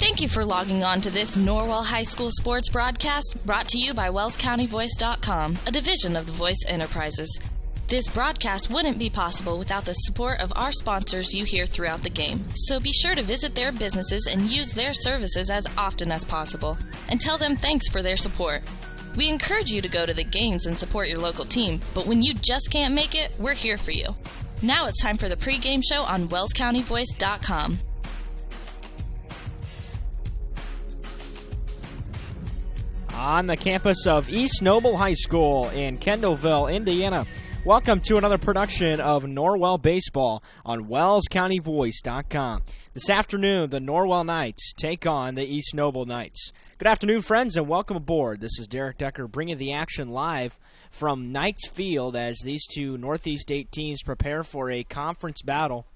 Thank you for logging on to this Norwell High School sports broadcast brought to you by WellsCountyVoice.com, a division of the Voice Enterprises. This broadcast wouldn't be possible without the support of our sponsors you hear throughout the game. So be sure to visit their businesses and use their services as often as possible, and tell them thanks for their support. We encourage you to go to the games and support your local team, but when you just can't make it, we're here for you. Now it's time for the pregame show on WellsCountyVoice.com. On the campus of East Noble High School in Kendallville, Indiana. Welcome to another production of Norwell Baseball on WellsCountyVoice.com. This afternoon, the Norwell Knights take on the East Noble Knights. Good afternoon, friends, and welcome aboard. This is Derek Decker bringing the action live from Knights Field as these two Northeast 8 teams prepare for a conference battle.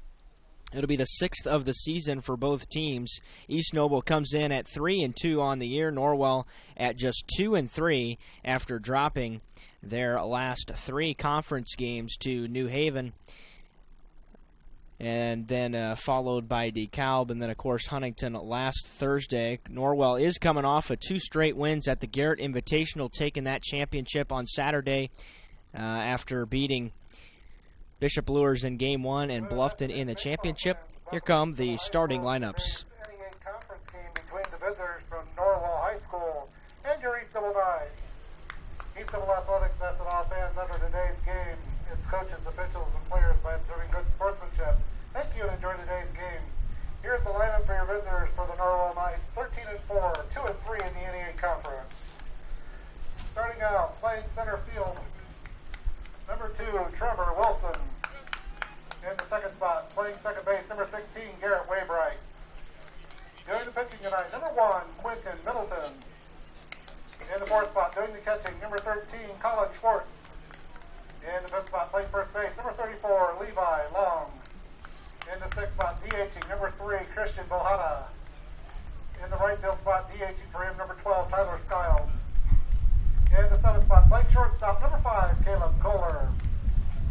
It'll be the 6th of the season for both teams. East Noble comes in at 3-2 on the year. Norwell at just 2-3 after dropping their last 3 conference games to New Haven, and then followed by DeKalb, and then, of course, Huntington last Thursday. Norwell is coming off of 2 straight wins at the Garrett Invitational, taking that championship on Saturday after beating Bishop Lures in Game 1 and Bluffton in the championship. Here come the starting lineups. Conference game between the visitors from Norwell High School and your East Noble Knights. East Noble Athletics vested all fans after today's game. Its coaches, officials, and players by observing good sportsmanship. Thank you and enjoy today's game. Here's the lineup for your visitors for the Norwell Knights. 13-4, 2-3 in the NEA Conference. Starting out, playing center field, number 2, Trevor Wilson. In the second spot, playing second base, number 16, Garrett Waybright. Doing the pitching tonight, number 1, Quentin Middleton. In the fourth spot, doing the catching, number 13, Colin Schwartz. In the fifth spot, playing first base, number 34, Levi Long. In the sixth spot, DHing, number 3, Christian Bohana. In the right field spot, DHing for him, number 12, Tyler Skiles. In the seventh spot, playing shortstop, number 5, Caleb Kohler.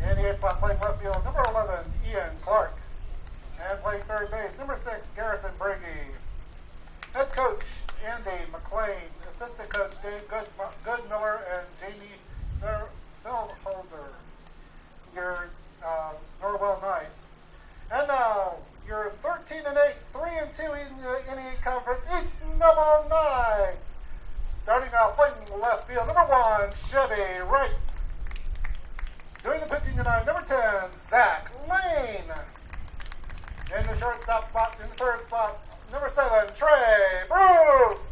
In the eighth spot, playing left field, number 11, Ian Clark. And playing third base, number 6, Garrison Brady. Head coach, Andy McLean. Assistant coach, Dave Goodmiller and Jamie Philholzer. Your Norwell Knights. And now, your 13-8, 3-2 in the NEA Conference, East Noble Knights. Starting out, playing left field, number 1, Chevy Wright. Doing the pitching tonight, number 10, Zach Lane. In the shortstop spot, in the third spot, number 7, Trey Bruce.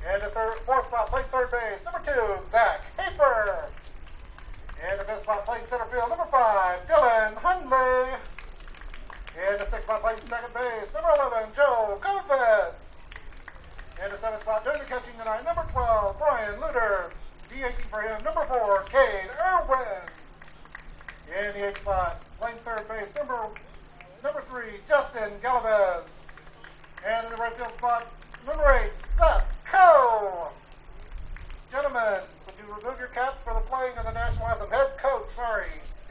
In the fourth spot, playing third base, number 2, Zach Hafer. In the fifth spot, playing center field, number 5, Dylan Hundley. In the sixth spot, playing second base, number 11, Joe Kofitz. In the seventh spot, doing the catching tonight, number 12, Brian Luter. DHing for him, number 4, Cade Irwin. In the eighth spot, playing third base, number 3, Justin Galvez. And in the right field spot, number 8, Seth Coe. Gentlemen, would you remove your caps for the playing of the national anthem? Head coach,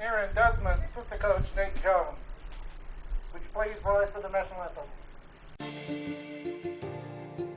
Aaron Desmond. Assistant coach, Nate Jones. Would you please rise for the national anthem?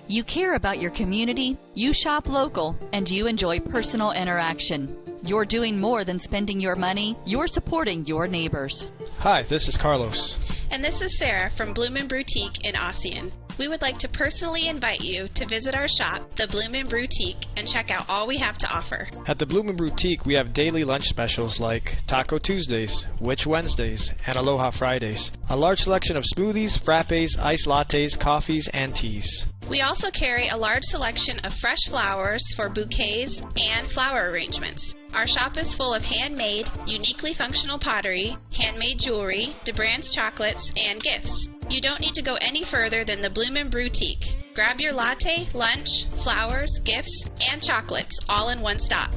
You care about your community, you shop local, and you enjoy personal interaction. You're doing more than spending your money, you're supporting your neighbors. Hi, this is Carlos. And this is Sarah from Bloomin' Boutique in Ossian. We would like to personally invite you to visit our shop, the Bloomin' Boutique, and check out all we have to offer. At the Bloomin' Boutique, we have daily lunch specials like Taco Tuesdays, Witch Wednesdays, and Aloha Fridays. A large selection of smoothies, frappes, iced lattes, coffees, and teas. We also carry a large selection of fresh flowers for bouquets and flower arrangements. Our shop is full of handmade, uniquely functional pottery, handmade jewelry, DeBrand's chocolates, and gifts. You don't need to go any further than the Bloomin' Boutique. Grab your latte, lunch, flowers, gifts, and chocolates all in one stop.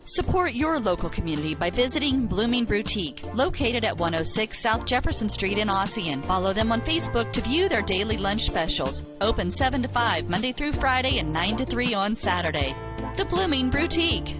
Support your local community by visiting Bloomin' Boutique, located at 106 South Jefferson Street in Ossian. Follow them on Facebook to view their daily lunch specials. Open 7 to 5 Monday through Friday and 9 to 3 on Saturday. The Bloomin' Boutique.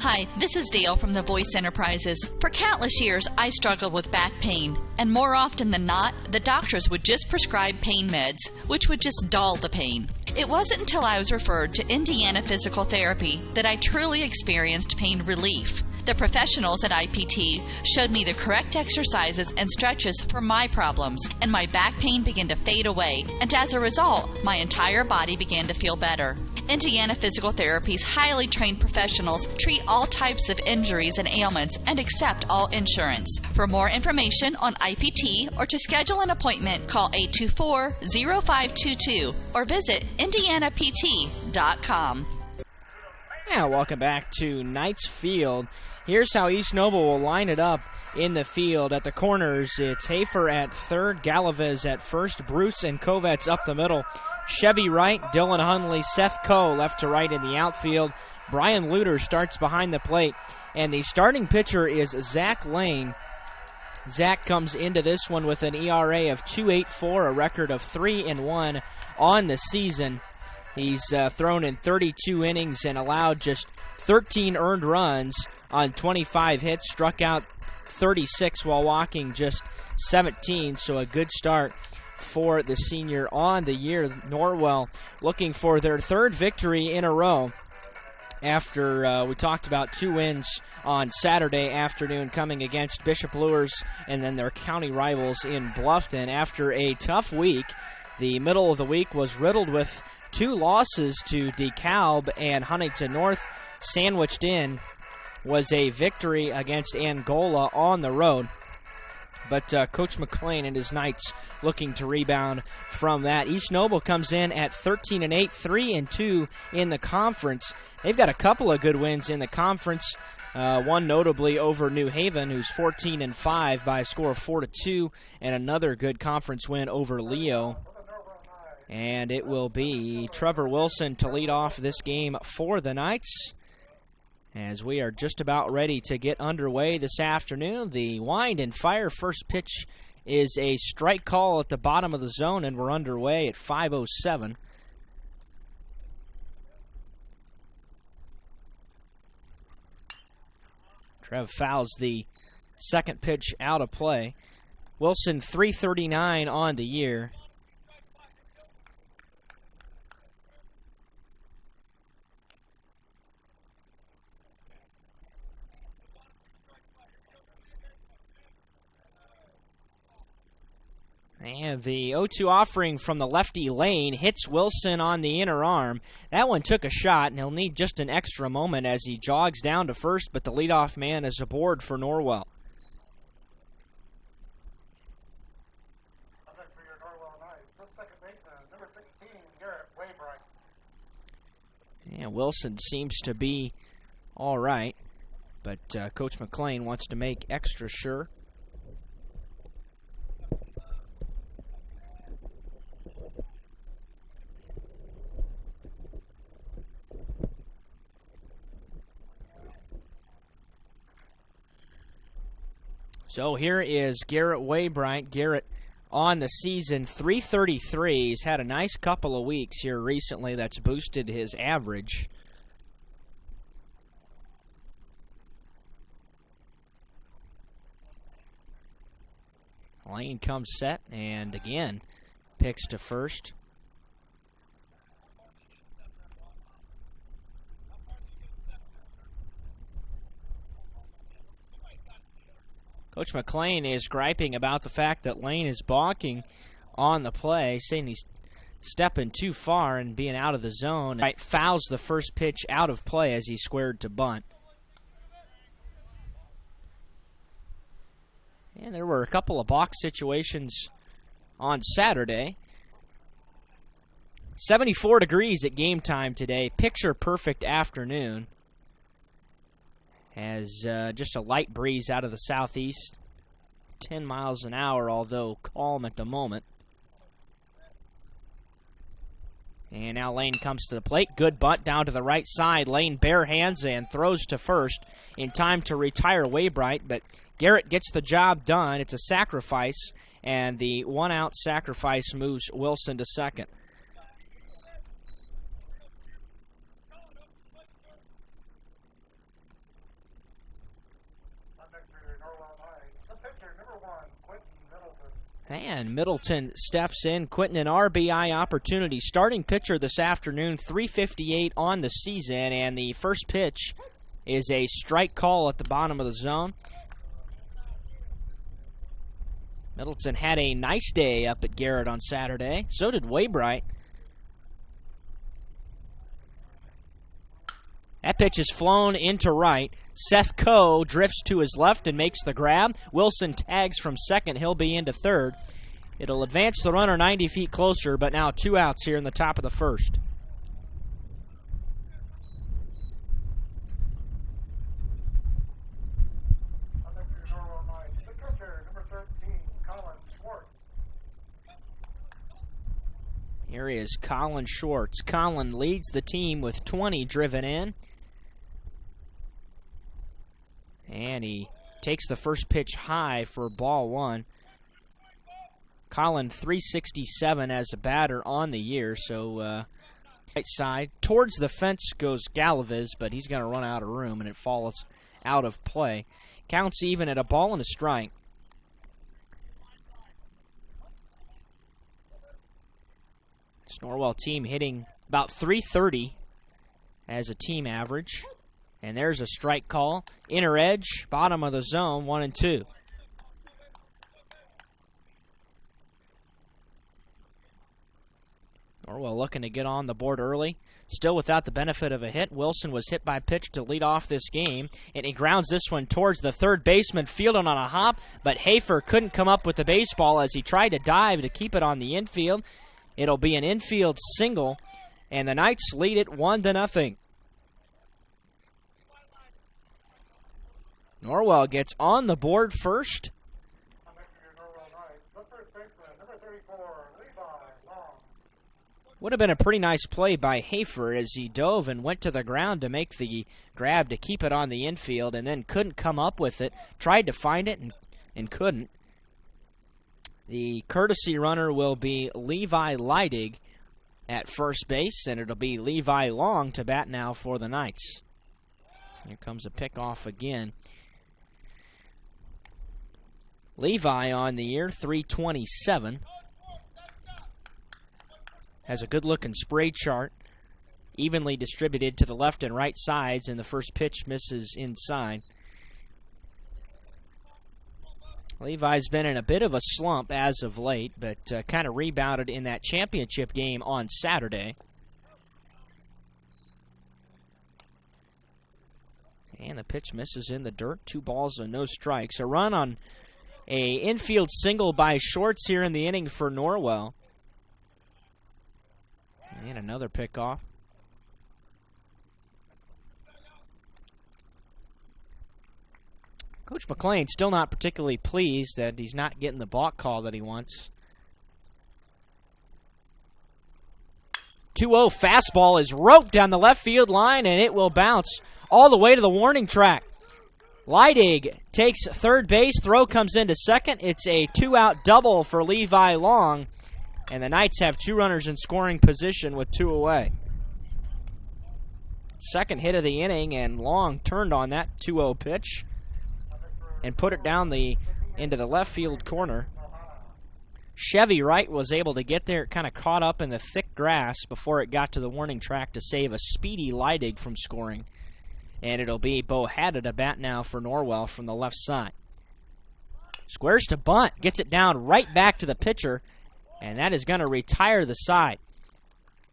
Hi, this is Dale from the Voice Enterprises. For countless years, I struggled with back pain, and more often than not, the doctors would just prescribe pain meds, which would just dull the pain. It wasn't until I was referred to Indiana Physical Therapy that I truly experienced pain relief. The professionals at IPT showed me the correct exercises and stretches for my problems, and my back pain began to fade away, and as a result, my entire body began to feel better. Indiana Physical Therapy's highly trained professionals treat all types of injuries and ailments and accept all insurance. For more information on IPT or to schedule an appointment, call 824-0522 or visit indianapt.com. Yeah, welcome back to Knights Field. Here's how East Noble will line it up in the field. At the corners, it's Hafer at third, Galavez at first, Bruce and Kovats up the middle, Chevy right, Dylan Hunley, Seth Coe left to right in the outfield. Brian Luter starts behind the plate, and the starting pitcher is Zach Lane. Zach comes into this one with an ERA of 2.84, a record of 3-1 on the season. He's thrown in 32 innings and allowed just 13 earned runs on 25 hits, struck out 36 while walking just 17, so a good start for the senior on the year. Norwell looking for their third victory in a row after we talked about 2 wins on Saturday afternoon coming against Bishop Luers and then their county rivals in Bluffton. After a tough week, the middle of the week was riddled with 2 losses to DeKalb and Huntington North. Sandwiched in was a victory against Angola on the road. But Coach McLean and his Knights looking to rebound from that. East Noble comes in at 13-8, 3-2 in the conference. They've got a couple of good wins in the conference. One notably over New Haven, who's 14-5 by a score of 4-2, and another good conference win over Leo. And it will be Trevor Wilson to lead off this game for the Knights, as we are just about ready to get underway this afternoon. The wind and fire first pitch is a strike call at the bottom of the zone, and we're underway at 5:07. Trev fouls the second pitch out of play. Wilson 339 on the year. And the 0-2 offering from the lefty Lane hits Wilson on the inner arm. That one took a shot, and he'll need just an extra moment as he jogs down to first, but the leadoff man is aboard for Norwell. For your Norwell Knights, the second baseman, number 16, Garrett Waybright. And Wilson seems to be all right, but Coach McLean wants to make extra sure. So here is Garrett Waybright. Garrett on the season, 333. He's had a nice couple of weeks here recently that's boosted his average. Lane comes set and again picks to first. Coach McLean is griping about the fact that Lane is balking on the play, saying he's stepping too far and being out of the zone. Right, fouls the first pitch out of play as he squared to bunt. And there were a couple of box situations on Saturday. 74 degrees at game time today. Picture perfect afternoon. As just a light breeze out of the southeast, 10 miles an hour, although calm at the moment. And now Lane comes to the plate. Good bunt down to the right side. Lane bare hands and throws to first in time to retire Waybright, but Garrett gets the job done. It's a sacrifice, and the one-out sacrifice moves Wilson to second. And Middleton steps in. Quentin, an RBI opportunity. Starting pitcher this afternoon, 358 on the season, and the first pitch is a strike call at the bottom of the zone. Middleton had a nice day up at Garrett on Saturday. So did Waybright. That pitch is flown into right. Seth Coe drifts to his left and makes the grab. Wilson tags from second. He'll be into third. It'll advance the runner 90 feet closer, but now 2 outs here in the top of the first. Here is Colin Schwartz. Colin leads the team with 20 driven in. And he takes the first pitch high for ball one. Colin 367 as a batter on the year, so right side. Towards the fence goes Galaviz, but he's going to run out of room, and it falls out of play. Counts even at a ball and a strike. This Norwell team hitting about .330 as a team average. And there's a strike call. Inner edge, bottom of the zone, 1-2. Norwell looking to get on the board early. Still without the benefit of a hit. Wilson was hit by pitch to lead off this game. And he grounds this one towards the third baseman, fielding on a hop. But Hafer couldn't come up with the baseball as he tried to dive to keep it on the infield. It'll be an infield single. And the Knights lead it 1-0. Norwell gets on the board first. Would have been a pretty nice play by Hafer as he dove and went to the ground to make the grab to keep it on the infield and then couldn't come up with it. Tried to find it and couldn't. The courtesy runner will be Levi Leidig at first base, and it'll be Levi Long to bat now for the Knights. Here comes a pickoff again. Levi on the year, 327. Has a good-looking spray chart, evenly distributed to the left and right sides, and the first pitch misses inside. Levi's been in a bit of a slump as of late, but kind of rebounded in that championship game on Saturday. And the pitch misses in the dirt. 2 balls and no strikes. A run on a infield single by Schwartz here in the inning for Norwell. And another pickoff. Coach McLean still not particularly pleased that he's not getting the balk call that he wants. 2-0 fastball is roped down the left field line, and it will bounce all the way to the warning track. Leidig takes third base. Throw comes into second. It's a 2-out double for Levi Long, and the Knights have 2 runners in scoring position with 2 away. Second hit of the inning, and Long turned on that 2-0 pitch and put it down into the left field corner. Chevy Wright was able to get there. It kind of caught up in the thick grass before it got to the warning track to save a speedy Leidig from scoring. And it'll be Bo Haddad to bat now for Norwell from the left side. Squares to bunt. Gets it down right back to the pitcher. And that is going to retire the side.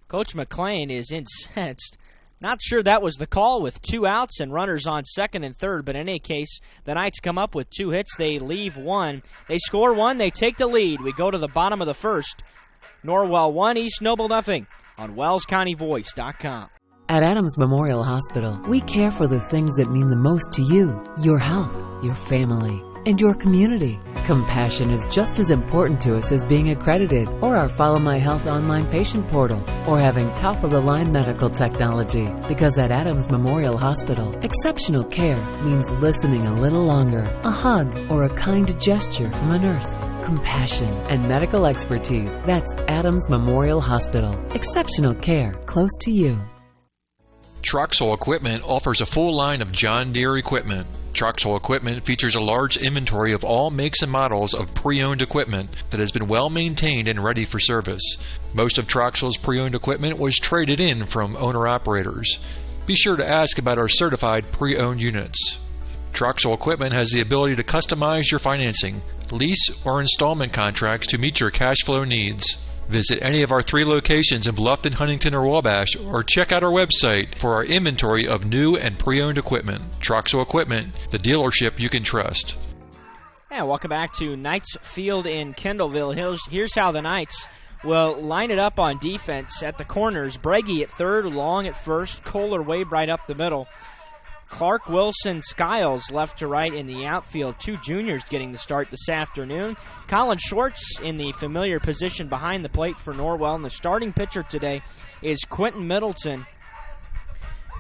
Coach McLean is incensed. Not sure that was the call with 2 outs and runners on second and third. But in any case, the Knights come up with 2 hits. They leave 1. They score 1. They take the lead. We go to the bottom of the first. Norwell 1, East Noble 0 on WellsCountyVoice.com. At Adams Memorial Hospital, we care for the things that mean the most to you, your health, your family, and your community. Compassion is just as important to us as being accredited, or our Follow My Health online patient portal, or having top-of-the-line medical technology. Because at Adams Memorial Hospital, exceptional care means listening a little longer, a hug, or a kind gesture from a nurse. Compassion and medical expertise. That's Adams Memorial Hospital. Exceptional care close to you. Troxel Equipment offers a full line of John Deere equipment. Troxel Equipment features a large inventory of all makes and models of pre-owned equipment that has been well maintained and ready for service. Most of Troxel's pre-owned equipment was traded in from owner-operators. Be sure to ask about our certified pre-owned units. Troxel Equipment has the ability to customize your financing, lease, or installment contracts to meet your cash flow needs. Visit any of our 3 locations in Bluffton, Huntington, or Wabash, or check out our website for our inventory of new and pre-owned equipment. Troxel Equipment, the dealership you can trust. Yeah, welcome back to Knights Field in Kendallville. Here's how the Knights will line it up on defense at the corners. Breggy at third, Long at first, Kohler way right up the middle. Clark, Wilson, Skiles left to right in the outfield. 2 juniors getting the start this afternoon. Colin Schwartz in the familiar position behind the plate for Norwell. And the starting pitcher today is Quentin Middleton.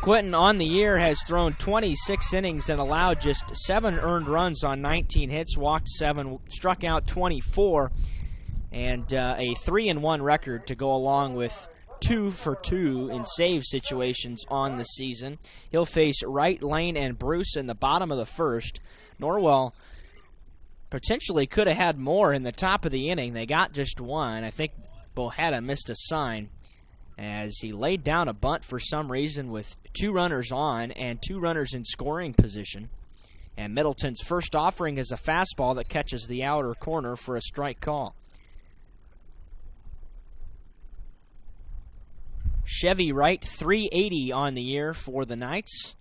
Quentin on the year has thrown 26 innings and allowed just 7 earned runs on 19 hits, walked 7, struck out 24, and a 3-1 record to go along with 2 for 2 in save situations on the season. He'll face Wright, Lane, and Bruce in the bottom of the first. Norwell potentially could have had more in the top of the inning. They got just 1. I think Bohetta missed a sign as he laid down a bunt for some reason with 2 runners on and 2 runners in scoring position. And Middleton's first offering is a fastball that catches the outer corner for a strike call. Chevy Wright, 380 on the year for the Knights.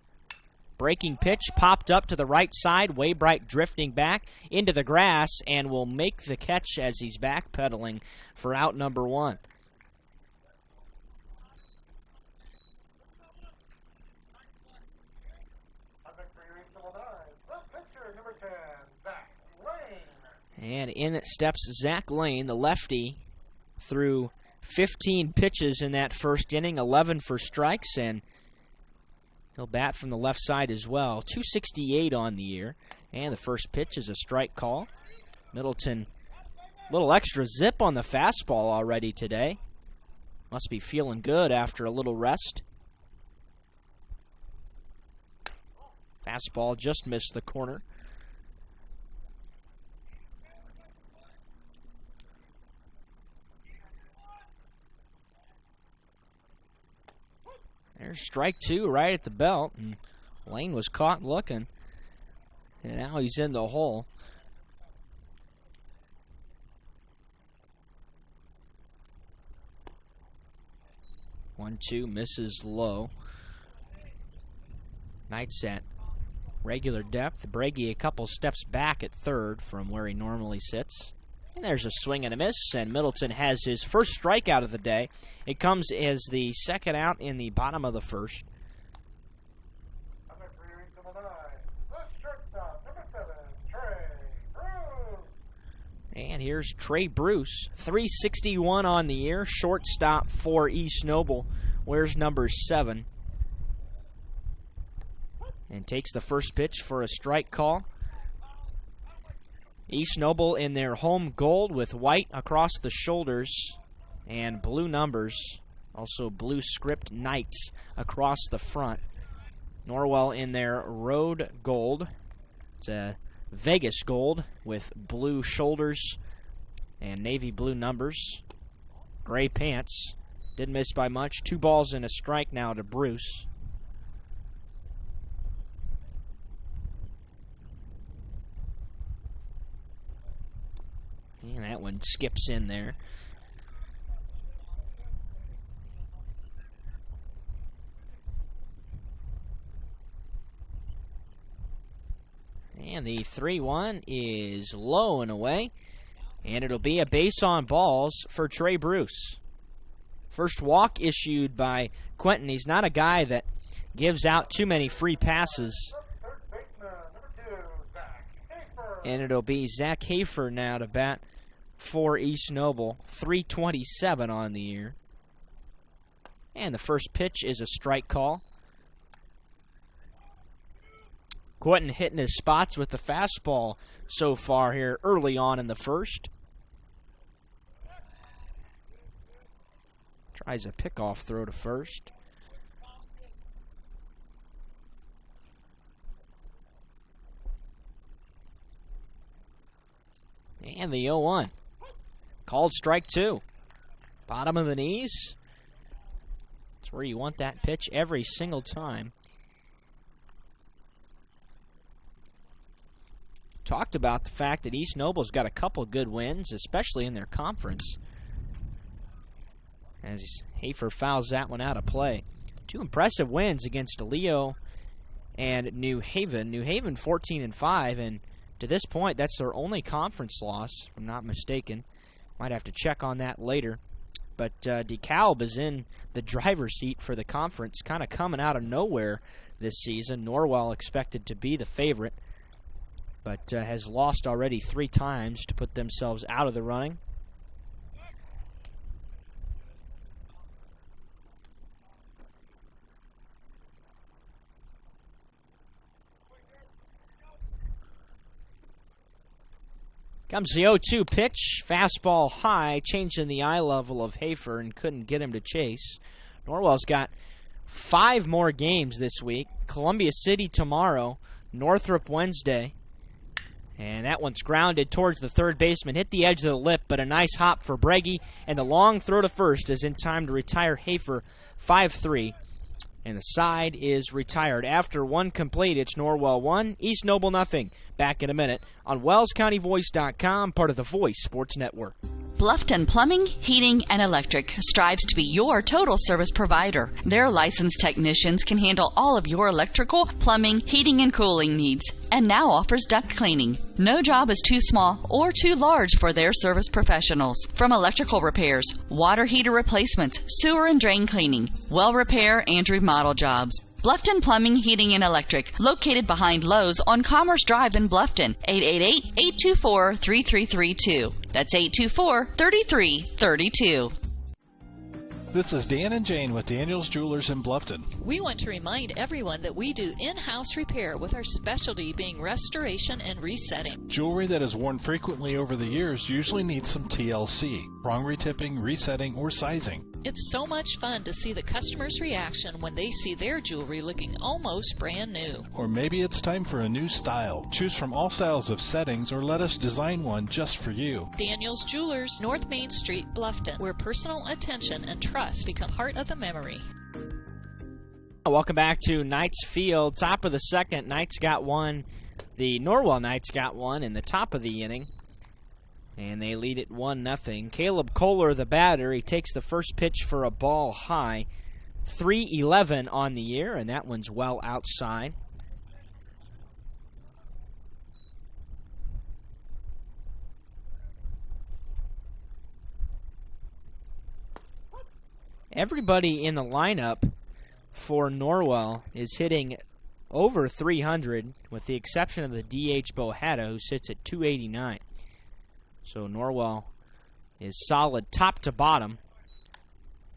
Breaking pitch popped up to the right side. Waybright drifting back into the grass and will make the catch as he's backpedaling for out number 1. And in steps Zach Lane, the lefty, through 15 pitches in that first inning, 11 for strikes, and he'll bat from the left side as well. 268 on the year, and the first pitch is a strike call. Middleton, a little extra zip on the fastball already today. Must be feeling good after a little rest. Fastball just missed the corner. There's strike 2 right at the belt, and Lane was caught looking, and now he's in the hole. One, 2, misses low. Knights at regular depth. Breggy a couple steps back at third from where he normally sits. And there's a swing and a miss, and Middleton has his first strikeout of the day. It comes as the second out in the bottom of the first. And here's Trey Bruce, 361 on the year, shortstop for East Noble. Wears number 7. And takes the first pitch for a strike call. East Noble in their home gold with white across the shoulders and blue numbers. Also blue script Knights across the front. Norwell in their road gold. It's a Vegas gold with blue shoulders and navy blue numbers. Gray pants. Didn't miss by much. 2 balls and a strike now to Bruce. And that one skips in there. And the 3-1 is low and away. And it'll be a base on balls for Trey Bruce. First walk issued by Quentin. He's not a guy that gives out too many free passes. And it'll be Zach Hafer now to bat for East Noble. 327 on the year. And the first pitch is a strike call. Quentin hitting his spots with the fastball so far here early on in the first. Tries a pickoff throw to first. And the 0-1. Called strike 2. Bottom of the knees. That's where you want that pitch every single time. Talked about the fact that East Noble's got a couple good wins, especially in their conference. As Hafer fouls that one out of play. 2 impressive wins against Leo and New Haven. New Haven 14-5, and to this point, that's their only conference loss, if I'm not mistaken. Might have to check on that later. But DeKalb is in the driver's seat for the conference, kind of coming out of nowhere this season. Norwell expected to be the favorite, but has lost already 3 times to put themselves out of the running. Comes the 0-2 pitch, fastball high, changing the eye level of Hafer and couldn't get him to chase. Norwell's got 5 more games this week. Columbia City tomorrow, Northrop Wednesday. And that one's grounded towards the third baseman, hit the edge of the lip, but a nice hop for Breggy, and the long throw to first is in time to retire Hafer 5-3. And the side is retired. After 1 complete, it's Norwell 1, East Noble nothing. Back in a minute on WellsCountyVoice.com, part of the Voice Sports Network. Bluffton Plumbing, Heating, and Electric strives to be your total service provider. Their licensed technicians can handle all of your electrical, plumbing, heating, and cooling needs, and now offers duct cleaning. No job is too small or too large for their service professionals. From electrical repairs, water heater replacements, sewer and drain cleaning, well repair, and remodel jobs. Bluffton Plumbing, Heating, and Electric, located behind Lowe's on Commerce Drive in Bluffton, 888-824-3332. That's 824-3332. This is Dan and Jane with Daniel's Jewelers in Bluffton. We want to remind everyone that we do in-house repair with our specialty being restoration and resetting. Jewelry that is worn frequently over the years usually needs some TLC, prong retipping, resetting, or sizing. It's so much fun to see the customer's reaction when they see their jewelry looking almost brand new. Or maybe it's time for a new style. Choose from all styles of settings or let us design one just for you. Daniel's Jewelers, North Main Street, Bluffton, where personal attention and trust become part of the memory. Welcome back to Knights Field. Top of the second, Knights got one. The Norwell Knights got one in the top of the inning, and they lead it 1-0. Caleb Kohler, the batter, he takes the first pitch for a ball high. 3-11 on the year, and that one's well outside. Everybody in the lineup for Norwell is hitting over 300, with the exception of the DH Bohata, who sits at 289. So Norwell is solid top to bottom,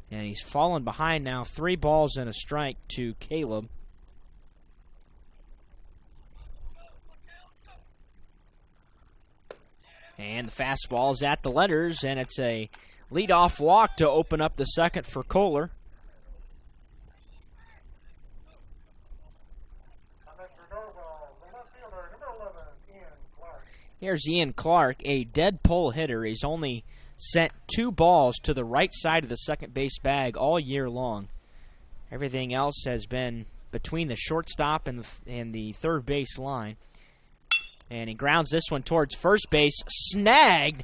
and he's fallen behind now 3 balls and a strike to Caleb. And the fastball is at the letters, and it's a leadoff walk to open up the second for Kohler. Here's Ian Clark, a dead pull hitter. He's only sent 2 balls to the right side of the second base bag all year long. Everything else has been between the shortstop and the third base line. And he grounds this one towards first base. Snagged.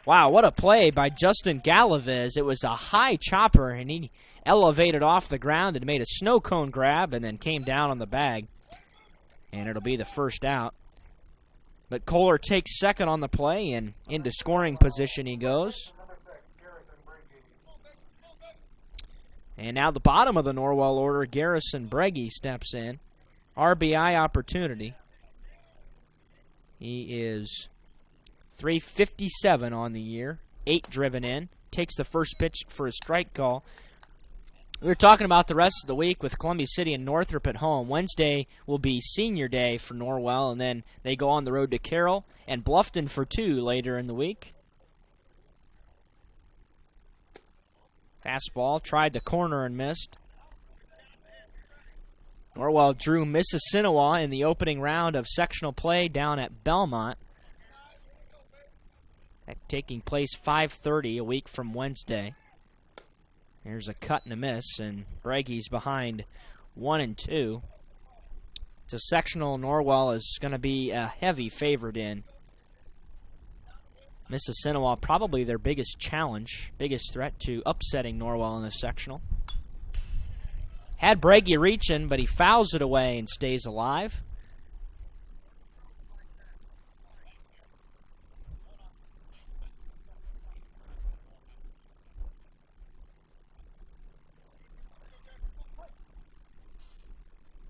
Wow, what a play by Justin Galavez. It was a high chopper, and he elevated off the ground and made a snow cone grab and then came down on the bag. And it'll be the first out. But Kohler takes second on the play, and into scoring position he goes. And now the bottom of the Norwell order, Garrison Breggy steps in. RBI opportunity. He is .357 on the year, 8 driven in. Takes the first pitch for a strike call. We were talking about the rest of the week with Columbia City and Northrop at home. Wednesday will be senior day for Norwell, and then they go on the road to Carroll and Bluffton for 2 later in the week. Fastball, tried the corner and missed. Norwell drew Mississinewa in the opening round of sectional play down at Belmont. taking place 5:30 a week from Wednesday. Here's a cut and a miss, and Bragy's behind 1-2. It's a sectional Norwell is going to be a heavy favorite in. Mississinawa probably their biggest challenge, biggest threat to upsetting Norwell in this sectional. Had Bragi reaching, but he fouls it away and stays alive.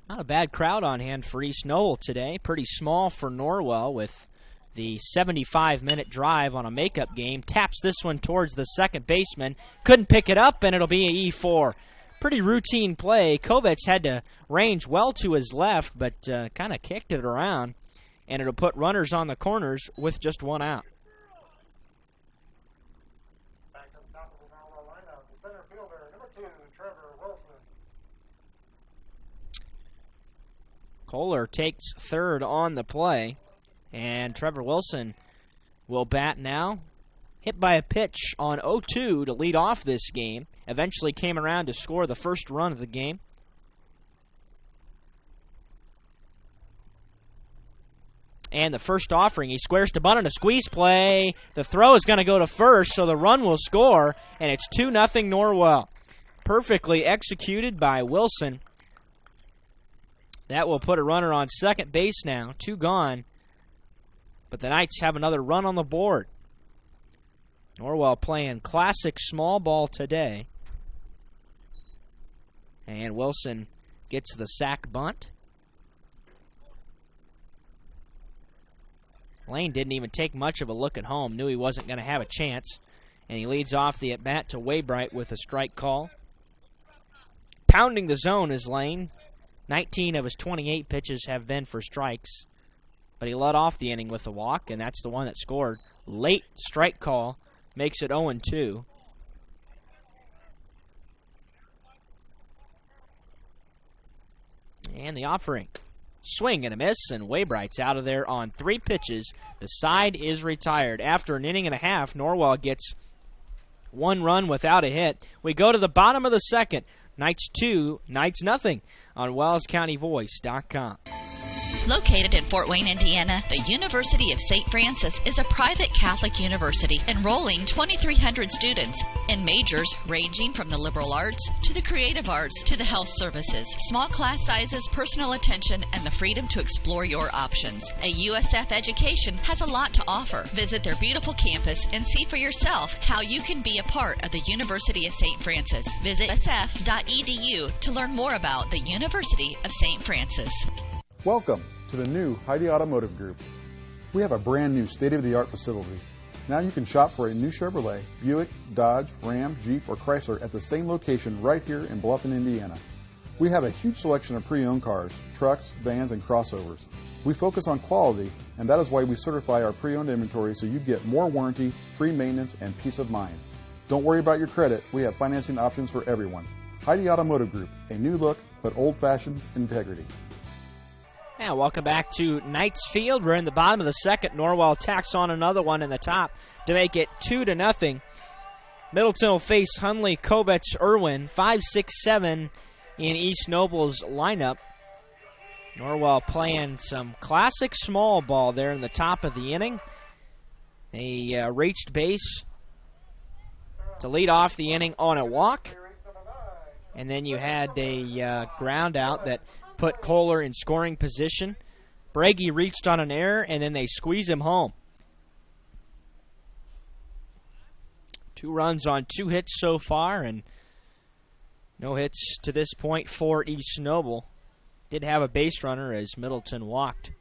Not a bad crowd on hand for East Norwell today. Pretty small for Norwell with the 75-minute drive on a makeup game. Taps this one towards the second baseman. Couldn't pick it up, and it'll be an E4. Pretty routine play. Kovacs had to range well to his left, but kind of kicked it around, and it'll put runners on the corners with just one out. Back to the top of the Norwell lineup, the center fielder, number 2, Trevor Wilson. Kohler takes third on the play, and Trevor Wilson will bat now. Hit by a pitch on 0-2 to lead off this game. Eventually came around to score the first run of the game. And the first offering, he squares to bunt on a squeeze play. The throw is going to go to first, so the run will score, and it's 2-0 Norwell. Perfectly executed by Wilson. That will put a runner on second base now. 2 gone. But the Knights have another run on the board. Norwell playing classic small ball today. And Wilson gets the sack bunt. Lane didn't even take much of a look at home. Knew he wasn't going to have a chance. And he leads off the at-bat to Waybright with a strike call. Pounding the zone is Lane. 19 of his 28 pitches have been for strikes. But he led off the inning with a walk, and that's the one that scored. Late strike call makes it 0-2. And the offering. Swing and a miss, and Waybright's out of there on 3 pitches. The side is retired. After an inning and a half, Norwell gets 1 run without a hit. We go to the bottom of the second. Knights 2, Knights nothing on WellsCountyVoice.com. Located in Fort Wayne, Indiana, the University of St. Francis is a private Catholic university enrolling 2,300 students in majors ranging from the liberal arts to the creative arts to the health services. Small class sizes, personal attention, and the freedom to explore your options. A USF education has a lot to offer. Visit their beautiful campus and see for yourself how you can be a part of the University of St. Francis. Visit usf.edu to learn more about the University of St. Francis. Welcome to the new Heidi Automotive Group. We have a brand new state-of-the-art facility. Now you can shop for a new Chevrolet, Buick, Dodge, Ram, Jeep, or Chrysler at the same location right here in Bluffton, Indiana. We have a huge selection of pre-owned cars, trucks, vans, and crossovers. We focus on quality, and that is why we certify our pre-owned inventory so you get more warranty, free maintenance, and peace of mind. Don't worry about your credit. We have financing options for everyone. Heidi Automotive Group, a new look but old-fashioned integrity. Yeah, welcome back to Knights Field. We're in the bottom of the second. Norwell tacks on another one in the top to make it 2-0. Middleton will face Hunley, Kovacs, Irwin, 5, 6, 7 in East Noble's lineup. Norwell playing some classic small ball there in the top of the inning. They reached base to lead off the inning on a walk. And then you had a ground out that put Kohler in scoring position. Bragi reached on an error, and then they squeeze him home. 2 runs on 2 hits so far, and no hits to this point for East Noble. Did have a base runner as Middleton walked.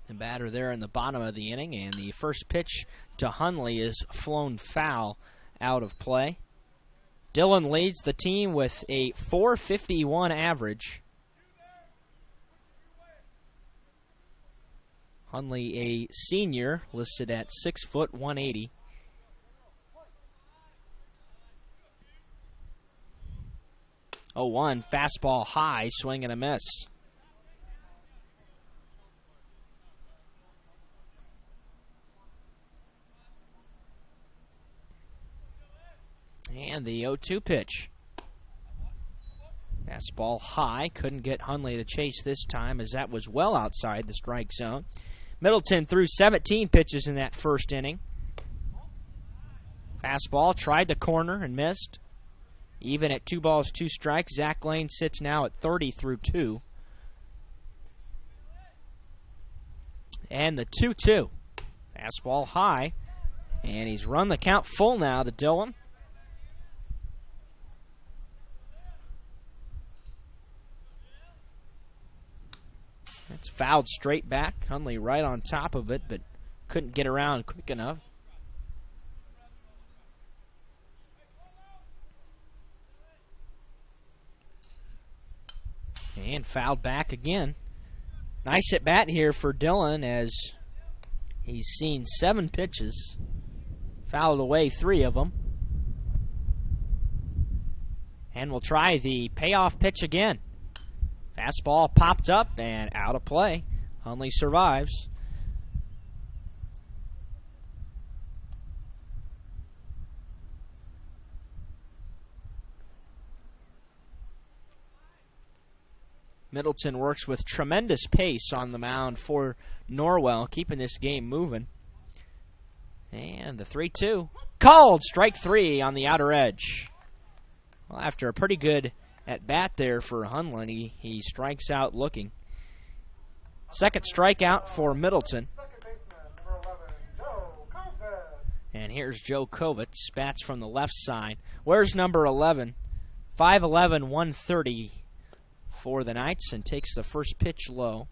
The batter there in the bottom of the inning, and the first pitch to Hunley is flown foul out of play. Dillon leads the team with a .451 average. Hunley, a senior, listed at 6 foot 180. Oh, 1 fastball high, swing and a miss. And the 0-2 pitch. Fastball high. Couldn't get Hundley to chase this time as that was well outside the strike zone. Middleton threw 17 pitches in that first inning. Fastball tried the corner and missed. Even at 2 balls, 2 strikes, Zach Lane sits now at 30 through 2. And the 2-2. Fastball high. And he's run the count full now to Dillon. That's fouled straight back. Hundley right on top of it, but couldn't get around quick enough. And fouled back again. Nice at bat here for Dillon as he's seen 7 pitches. Fouled away 3 of them. And we'll try the payoff pitch again. Fastball popped up and out of play. Hundley survives. Middleton works with tremendous pace on the mound for Norwell, keeping this game moving. And the 3-2. Called! Strike 3 on the outer edge. Well, after a pretty good at-bat there for Hundley, he strikes out looking. Second strikeout for Middleton. And here's Joe Kovitz, bats from the left side. Where's number 11? 5'11", 130 for the Knights, and takes the first pitch low.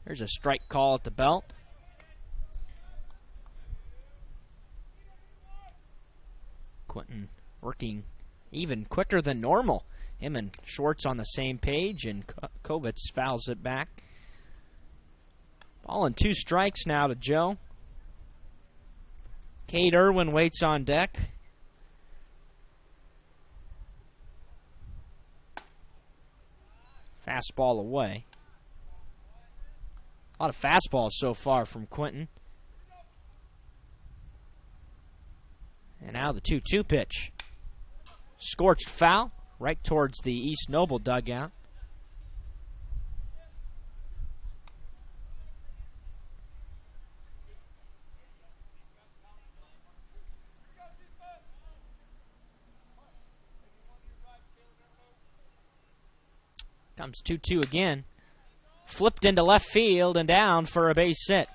There's a strike call at the belt. Quentin working even quicker than normal. Him and Schwartz on the same page, and Kovitz fouls it back. Ball and 2 strikes now to Joe. Cade Irwin waits on deck. Fastball away. A lot of fastballs so far from Quentin. And now the 2-2 pitch. Scorched foul right towards the East Noble dugout. Comes 2-2 again. Flipped into left field and down for a base hit.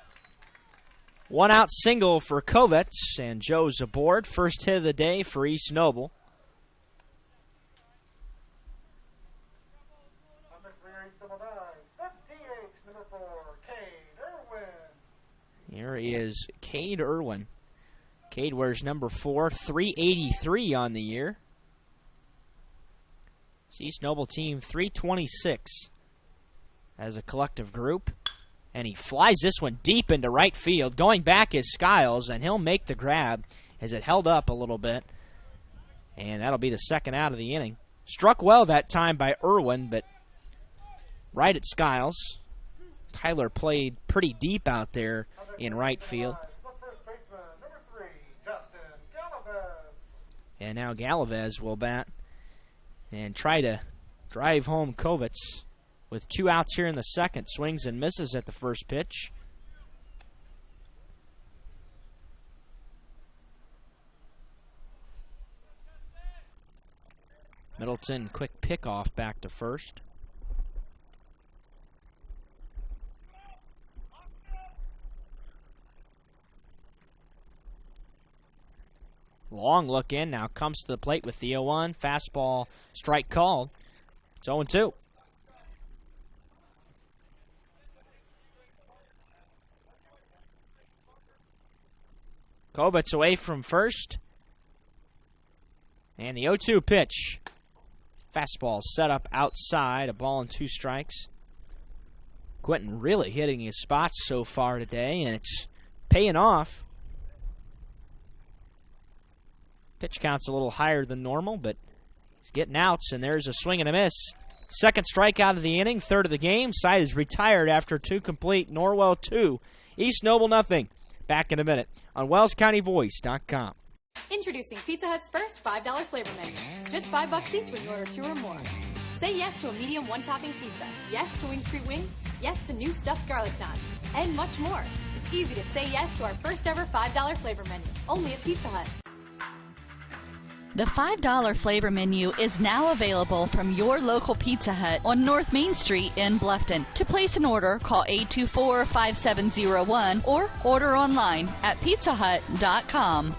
1 out single for Kovitz, and Joe's aboard. First hit of the day for East Noble. Here is Cade Irwin. Cade wears number 4, 383 on the year. East Noble team 326 as a collective group. And he flies this one deep into right field. Going back is Skiles, and he'll make the grab as it held up a little bit. And that'll be the second out of the inning. Struck well that time by Irwin, but right at Skiles. Tyler played pretty deep out there in right field. And now Galavez will bat and try to drive home Kovitz with 2 outs here in the second. Swings and misses at the first pitch. Middleton, quick pickoff back to first. Long look in, now comes to the plate with the 0-1. Fastball, strike called. It's 0-2. Kovitz away from first. And the 0-2 pitch. Fastball set up outside, a ball and 2 strikes. Quentin really hitting his spots so far today, and it's paying off. Pitch count's a little higher than normal, but he's getting outs, and there's a swing and a miss. Second strikeout of the inning, third of the game. Side is retired after 2 complete. Norwell 2, East Noble nothing. Back in a minute on WellsCountyVoice.com. Introducing Pizza Hut's first $5 flavor menu. Just $5 each when you order 2 or more. Say yes to a medium one-topping pizza. Yes to Wing Street Wings. Yes to new stuffed garlic knots. And much more. It's easy to say yes to our first ever $5 flavor menu. Only at Pizza Hut. The $5 flavor menu is now available from your local Pizza Hut on North Main Street in Bluffton. To place an order, call 824-5701 or order online at pizzahut.com.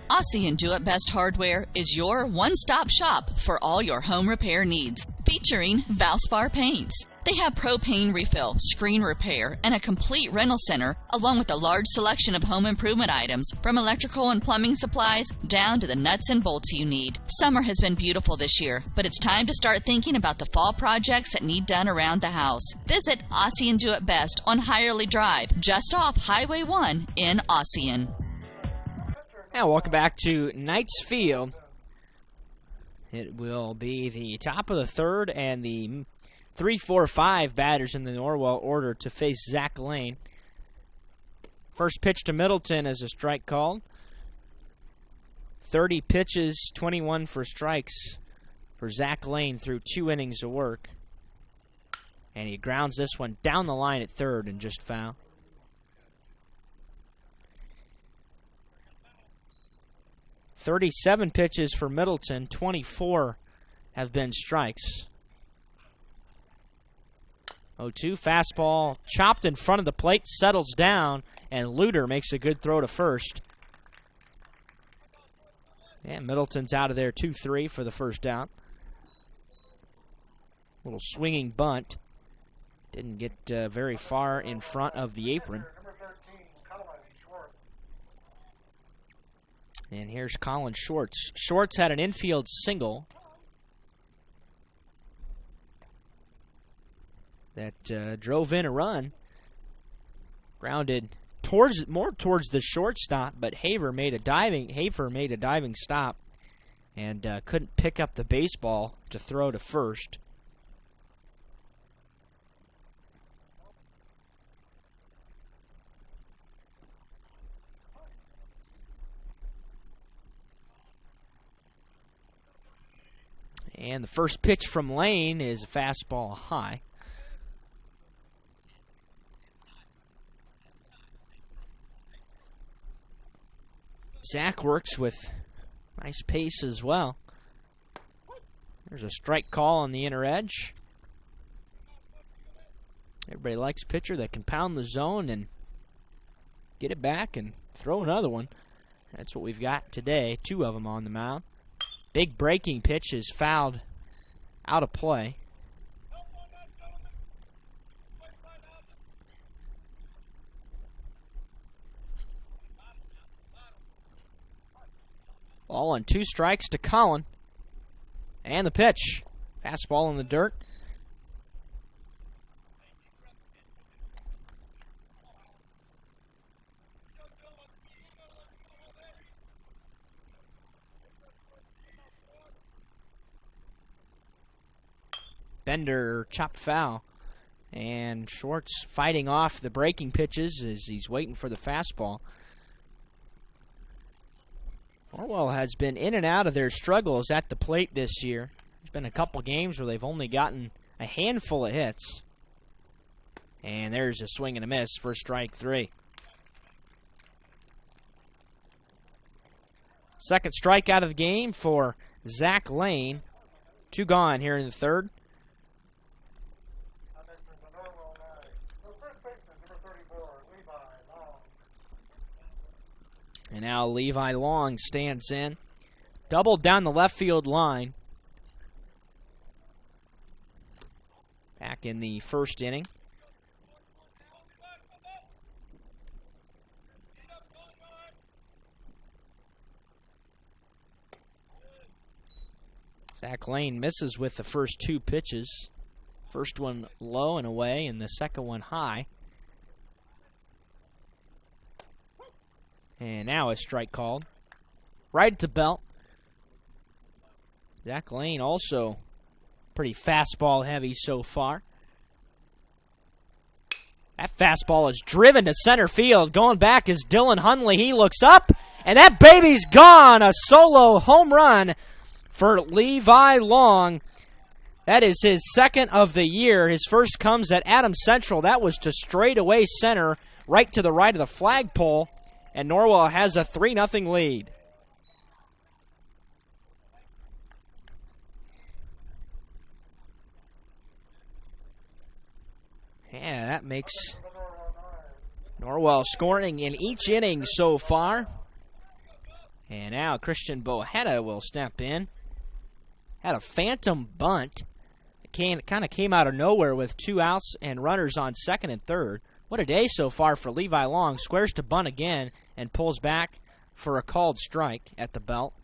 Aussie and Do It Best Hardware is your one-stop shop for all your home repair needs, featuring Valspar paints. They have propane refill, screen repair, and a complete rental center, along with a large selection of home improvement items, from electrical and plumbing supplies down to the nuts and bolts you need. Summer has been beautiful this year, but it's time to start thinking about the fall projects that need done around the house. Visit Aussie and Do It Best on Hirely Drive, just off Highway 1 in Ossian. Now, welcome back to Knights Field. It will be the top of the third and the 3, 4, 5 batters in the Norwell order to face Zach Lane. First pitch to Middleton is a strike called. 30 pitches, 21 for strikes for Zach Lane through 2 innings of work. And he grounds this one down the line at third and just foul. "37 pitches for Middleton, 24 have been strikes. 0-2, fastball chopped in front of the plate, settles down, and Luter makes a good throw to first. And Middleton's out of there 2-3 for the first out. Little swinging bunt. Didn't get very far in front of the apron. And here's Colin Schwartz. Schwartz had an infield single that drove in a run. Grounded more towards the shortstop, but Haver made a diving stop and couldn't pick up the baseball to throw to first. And the first pitch from Lane is a fastball high. Zach works with nice pace as well. There's a strike call on the inner edge. Everybody likes a pitcher that can pound the zone and get it back and throw another one. That's what we've got today, 2 of them on the mound. Big breaking pitch is fouled out of play. Ball on 2 strikes to Colin. And the pitch. Fastball in the dirt. Bender chopped foul. And Schwartz fighting off the breaking pitches as he's waiting for the fastball. Norwell has been in and out of their struggles at the plate this year. There's been a couple games where they've only gotten a handful of hits. And there's a swing and a miss for strike 3. Second strikeout of the game for Zach Lane. 2 gone here in the third. And now Levi Long stands in. Doubled down the left field line. Back in the first inning. Zach Lane misses with the first 2 pitches. First one low and away, and the second one high. And now a strike called. Right at the belt. Zach Lane also Pretty fastball heavy so far. That fastball is driven to center field. Going back is Dylan Hunley. He looks up, and that baby's gone. A solo home run for Levi Long. That is his second of the year. His first comes at Adams Central. That was to straightaway center, right to the right of the flagpole, and Norwell has a 3-0 lead. Yeah, that makes Norwell scoring in each inning so far. And now Christian Bohetta will step in. Had a phantom bunt. It kind of came out of nowhere with 2 outs and runners on second and third. What a day so far for Levi Long. Squares to bunt again and pulls back for a called strike at the belt.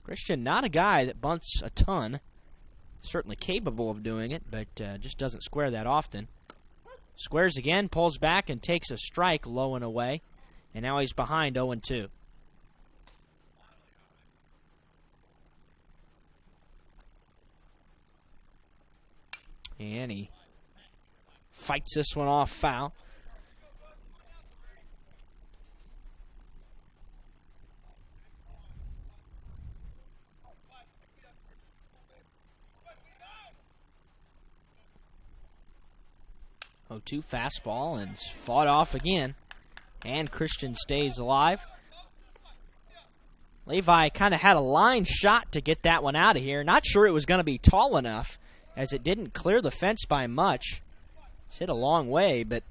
Christian, not a guy that bunts a ton. Certainly capable of doing it, but just doesn't square that often. Squares again, pulls back, and takes a strike low and away. And now he's behind 0-2. And he fights this one off foul. Oh, 2 fastball, and it's fought off again. And Christian stays alive. Levi kind of had a line shot to get that one out of here. Not sure it was going to be tall enough, as it didn't clear the fence by much. It's hit a long way, but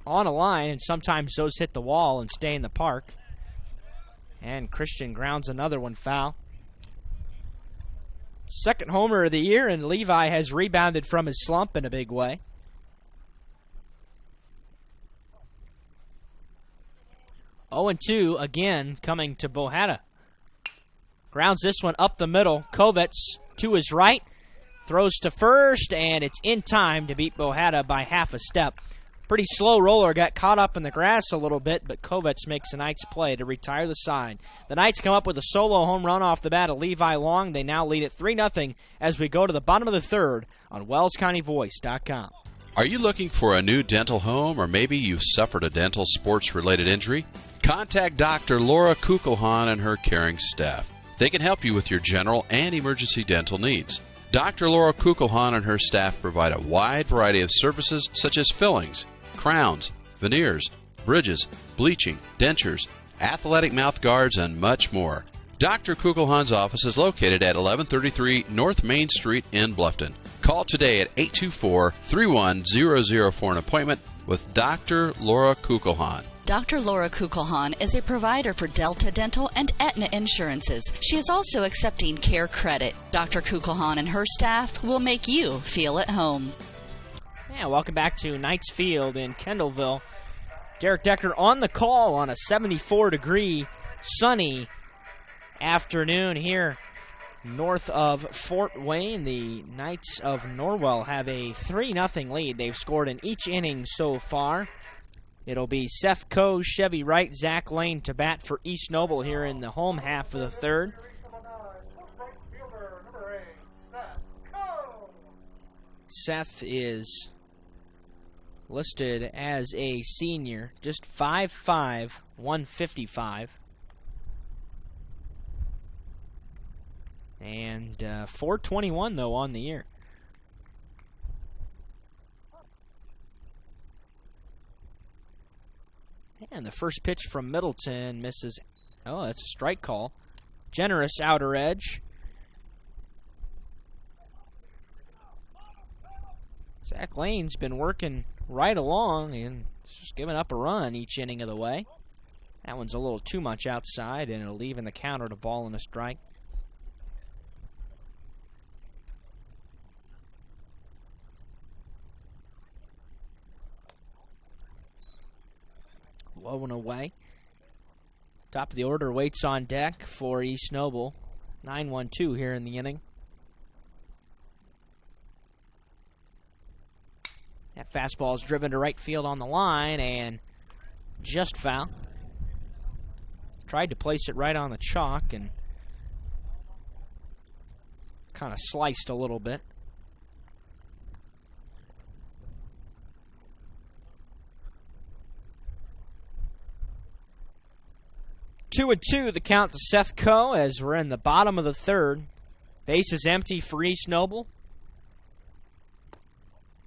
on a line, and sometimes those hit the wall and stay in the park. And Christian grounds another one foul. Second homer of the year, and Levi has rebounded from his slump in a big way. 0-2 again coming to Bohetta. Grounds this one up the middle. Kovets to his right. Throws to first, and it's in time to beat Bohetta by half a step. Pretty slow roller, got caught up in the grass a little bit, but Kovets makes a nice play to retire the side. The Knights come up with a solo home run off the bat of Levi Long. They now lead at 3-0 as we go to the bottom of the third on WellsCountyVoice.com. Are you looking for a new dental home, or maybe you've suffered a dental sports-related injury? Contact Dr. Laura Kugelhahn and her caring staff. They can help you with your general and emergency dental needs. Dr. Laura Kugelhahn and her staff provide a wide variety of services such as fillings, crowns, veneers, bridges, bleaching, dentures, athletic mouth guards, and much more. Dr. Kugelhahn's office is located at 1133 North Main Street in Bluffton. Call today at 824-31000 for an appointment with Dr. Laura Kugelhahn. Dr. Laura Kugelhahn is a provider for Delta Dental and Aetna Insurances. She is also accepting Care Credit. Dr. Kugelhahn and her staff will make you feel at home. Yeah, welcome back to Knights Field in Kendallville. Derek Decker on the call on a 74-degree sunny afternoon here north of Fort Wayne. The Knights of Norwell have a 3-0 lead. They've scored in each inning so far. It'll be Seth Coe, Chevy Wright, Zach Lane to bat for East Noble here in the home half of the third. Seth is listed as a senior, just 5'5", 155. And 421, though, on the year. And the first pitch from Middleton misses. Oh, that's a strike call. Generous outer edge. Zach Lane's been working right along and just giving up a run each inning of the way. That one's a little too much outside, and it'll leave in the counter to ball and a strike. Low and away. Top of the order waits on deck for East Noble. 9-1-2 here in the inning. That fastball is driven to right field on the line and just foul. Tried to place it right on the chalk and kind of sliced a little bit. Two and two, the count to Seth Coe as we're in the bottom of the third. Base is empty for East Noble.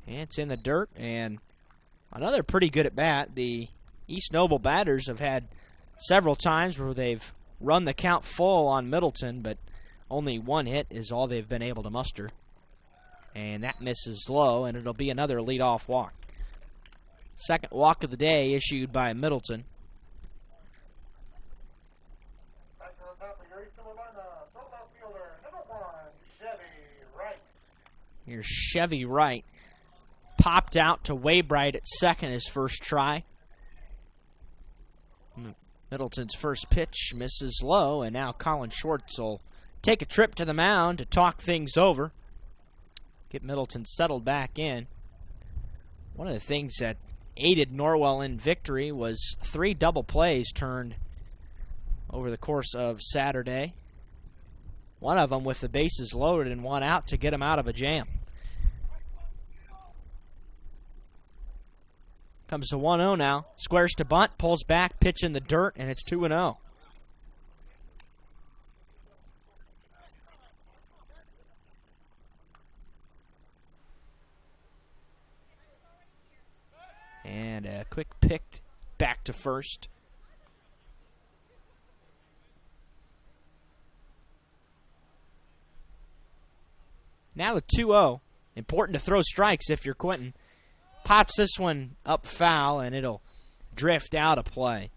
And it's in the dirt, and another pretty good at bat. The East Noble batters have had several times where they've run the count full on Middleton, but only one hit is all they've been able to muster. And that misses low, and it'll be another leadoff walk. Second walk of the day issued by Middleton. Here's Chevy Wright. Popped out to Waybright at second his first try. Middleton's first pitch misses low, and now Colin Schwartz will take a trip to the mound to talk things over. Get Middleton settled back in. One of the things that aided Norwell in victory was 3 double plays turned over the course of Saturday. One of them with the bases loaded and one out to get him out of a jam. Comes to 1-0 now. Squares to bunt, pulls back, pitch in the dirt, and it's 2-0. And a quick pick back to first. Now the 2-0. Important to throw strikes if you're Quentin. Pops this one up foul, and it'll drift out of play.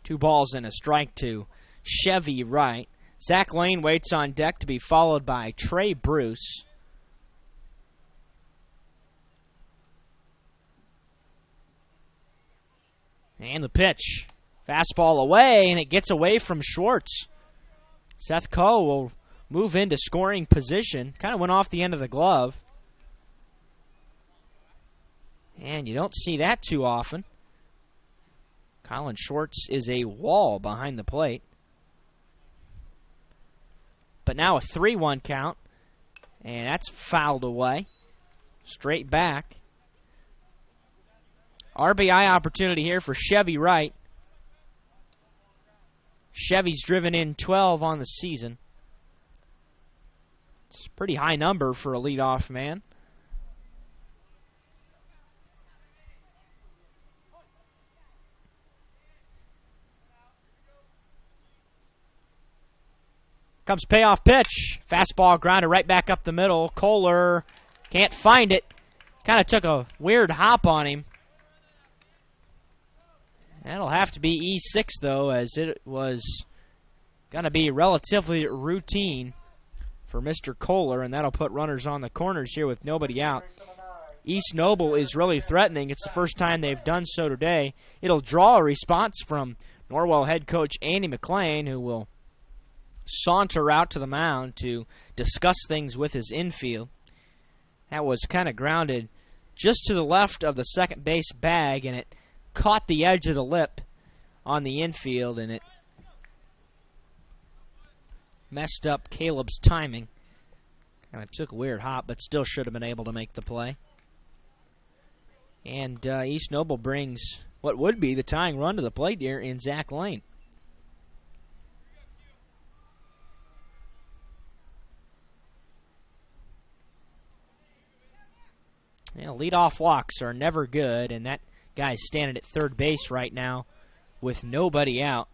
2 balls and a strike to Chevy Wright. Zach Lane waits on deck to be followed by Trey Bruce. And the pitch. Fastball away, and it gets away from Schwartz. Seth Coe will move into scoring position. Kind of went off the end of the glove. And you don't see that too often. Colin Schwartz is a wall behind the plate. But now a 3-1 count. And that's fouled away. Straight back. RBI opportunity here for Chevy Wright. Chevy's driven in 12 on the season. It's a pretty high number for a leadoff man. Comes payoff pitch. Fastball grounded right back up the middle. Kohler can't find it. Kind of took a weird hop on him. That'll have to be E6, though, as it was going to be relatively routine for Mr. Kohler, and that'll put runners on the corners here with nobody out. East Noble is really threatening. It's the first time they've done so today. It'll draw a response from Norwell head coach Andy McLean, who will saunter out to the mound to discuss things with his infield. That was kind of grounded just to the left of the second base bag, and it caught the edge of the lip on the infield, and it messed up Caleb's timing. Kind of took a weird hop, but still should have been able to make the play. And East Noble brings what would be the tying run to the plate here in Zach Lane. Leadoff walks are never good, and that guy's standing at third base right now with nobody out.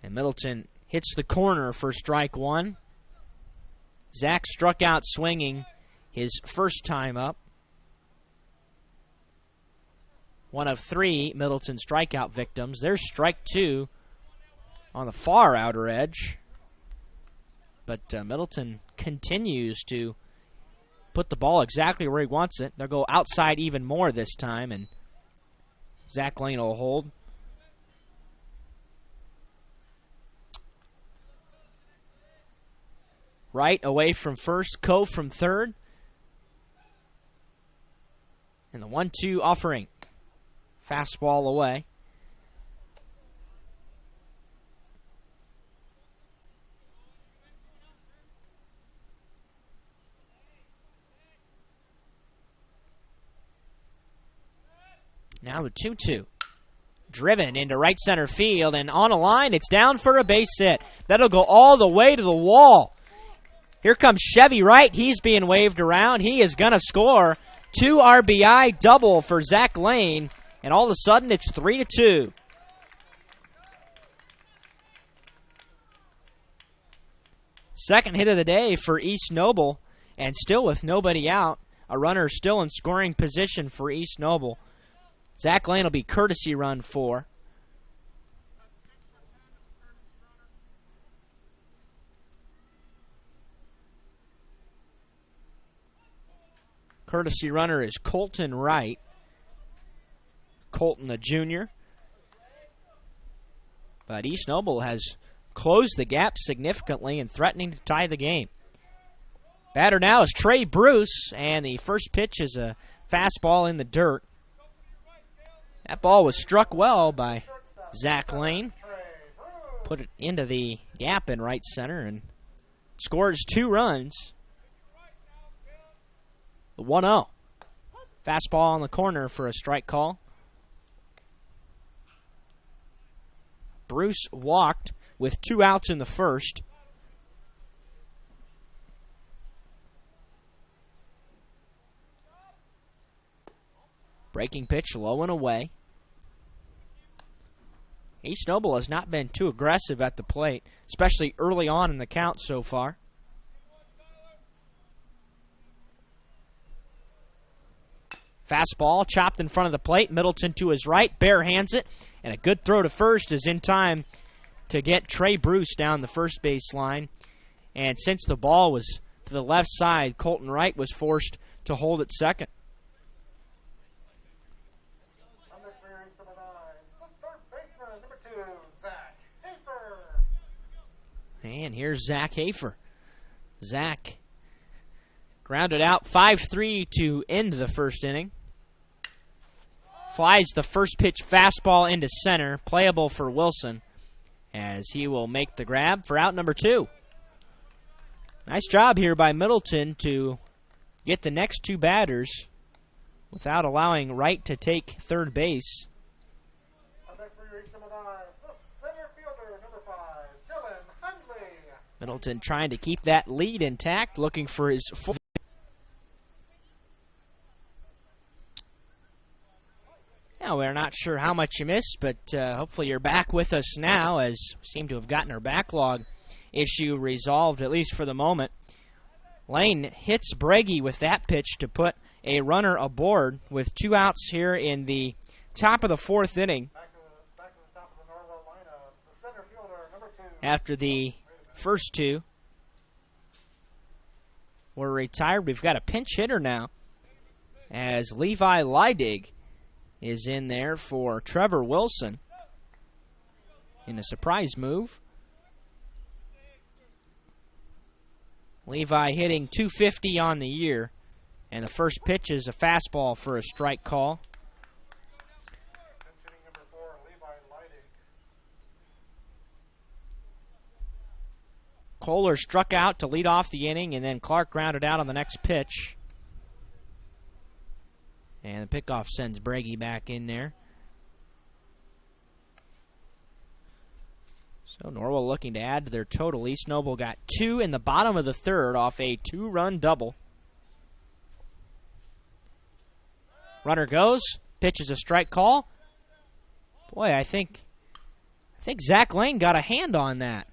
And Middleton hits the corner for strike one. Zach struck out swinging his first time up. One of 3 Middleton strikeout victims. There's strike 2 on the far outer edge. But Middleton continues to put the ball exactly where he wants it. They'll go outside even more this time, and Zach Lane will hold. Right away from first, Coe from third. And the 1-2 offering. Fastball away. Now the 2-2. Driven into right center field, and on a line, it's down for a base hit. That'll go all the way to the wall. Here comes Chevy Wright. He's being waved around. He is going to score. 2 RBI double for Zach Lane, and all of a sudden it's 3-2. Second hit of the day for East Noble, and still with nobody out. A runner still in scoring position for East Noble. Zach Lane will be courtesy run 4. Courtesy runner is Colton Wright. Colton, a junior. But East Noble has closed the gap significantly and threatening to tie the game. Batter now is Trey Bruce, and the first pitch is a fastball in the dirt. That ball was struck well by Zach Lane. Put it into the gap in right center and scores 2 runs. 1-0. Fastball on the corner for a strike call. Bruce walked with 2 outs in the first. Breaking pitch low and away. East Noble has not been too aggressive at the plate, especially early on in the count so far. Fastball chopped in front of the plate. Middleton to his right, bare hands it, and a good throw to first is in time to get Trey Bruce down the first base line. And since the ball was to the left side, Colton Wright was forced to hold at second. And here's Zach Hafer. Zach grounded out 5-3 to end the first inning. Flies the first pitch fastball into center, playable for Wilson, as he will make the grab for out number 2. Nice job here by Middleton to get the next 2 batters without allowing Wright to take third base. Middleton trying to keep that lead intact, looking for his fourth. Now, we're not sure how much you missed, but hopefully you're back with us now, as we seem to have gotten our backlog issue resolved, at least for the moment. Lane hits Breggy with that pitch to put a runner aboard with 2 outs here in the top of the 4th inning. Back to the top of the Norwell lineup, the center fielder, number 2. After the first 2 were retired, we've got a pinch hitter now, as Levi Leidig is in there for Trevor Wilson in a surprise move. Levi hitting .250 on the year, and the first pitch is a fastball for a strike call. Kohler struck out to lead off the inning, and then Clark grounded out on the next pitch. And the pickoff sends Breggy back in there. So Norwell looking to add to their total. East Noble got 2 in the bottom of the 3rd off a 2-run double. Runner goes. Pitch is a strike call. Boy, I think Zach Lane got a hand on that.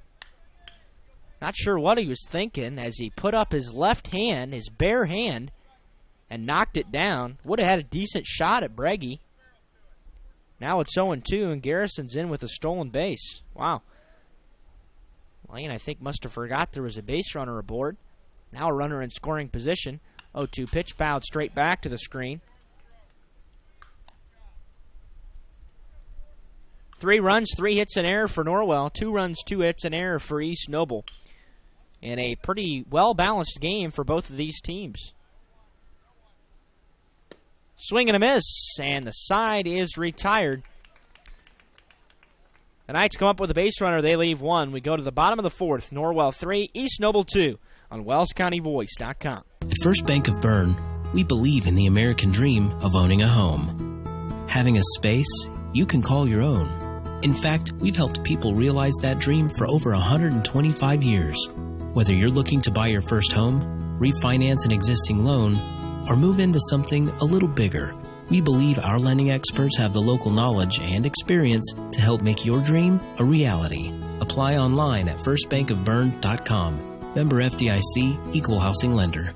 Not sure what he was thinking as he put up his left hand, his bare hand, and knocked it down. Would have had a decent shot at Breggy. Now it's 0-2, and Garrison's in with a stolen base. Wow. Lane, I think, must have forgot there was a base runner aboard. Now a runner in scoring position. 0-2 pitch fouled straight back to the screen. 3 runs, 3 hits, and error for Norwell. 2 runs, 2 hits, and error for East Noble. In a pretty well-balanced game for both of these teams. Swing and a miss, and the side is retired. The Knights come up with a base runner. They leave 1. We go to the bottom of the 4th. Norwell 3, East Noble 2 on WellsCountyVoice.com. At First Bank of Bern, we believe in the American dream of owning a home. having a space you can call your own. In fact, we've helped people realize that dream for over 125 years. Whether you're looking to buy your first home, refinance an existing loan, or move into something a little bigger, we believe our lending experts have the local knowledge and experience to help make your dream a reality. Apply online at firstbankofbern.com. Member FDIC, Equal Housing Lender.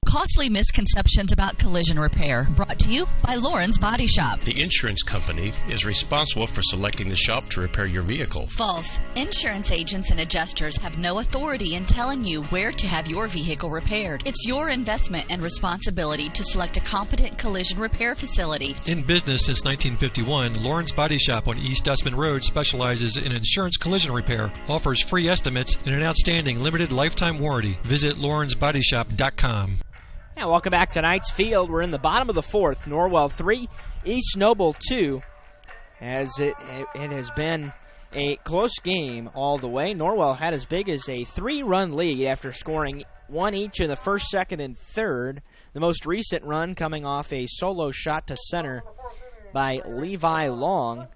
Costly misconceptions about collision repair. Brought to you by Lauren's Body Shop. The insurance company is responsible for selecting the shop to repair your vehicle. False. Insurance agents and adjusters have no authority in telling you where to have your vehicle repaired. It's your investment and responsibility to select a competent collision repair facility. In business since 1951, Lauren's Body Shop on East Dustman Road specializes in insurance collision repair, offers free estimates, and an outstanding limited lifetime warranty. Visit lawrensbodyshop.com. Yeah, welcome back to tonight's field. We're in the bottom of the fourth. Norwell 3, East Noble 2. As it has been a close game all the way. Norwell had as big as a 3-run lead after scoring one each in the first, second, and third. The most recent run coming off a solo shot to center by Levi Long.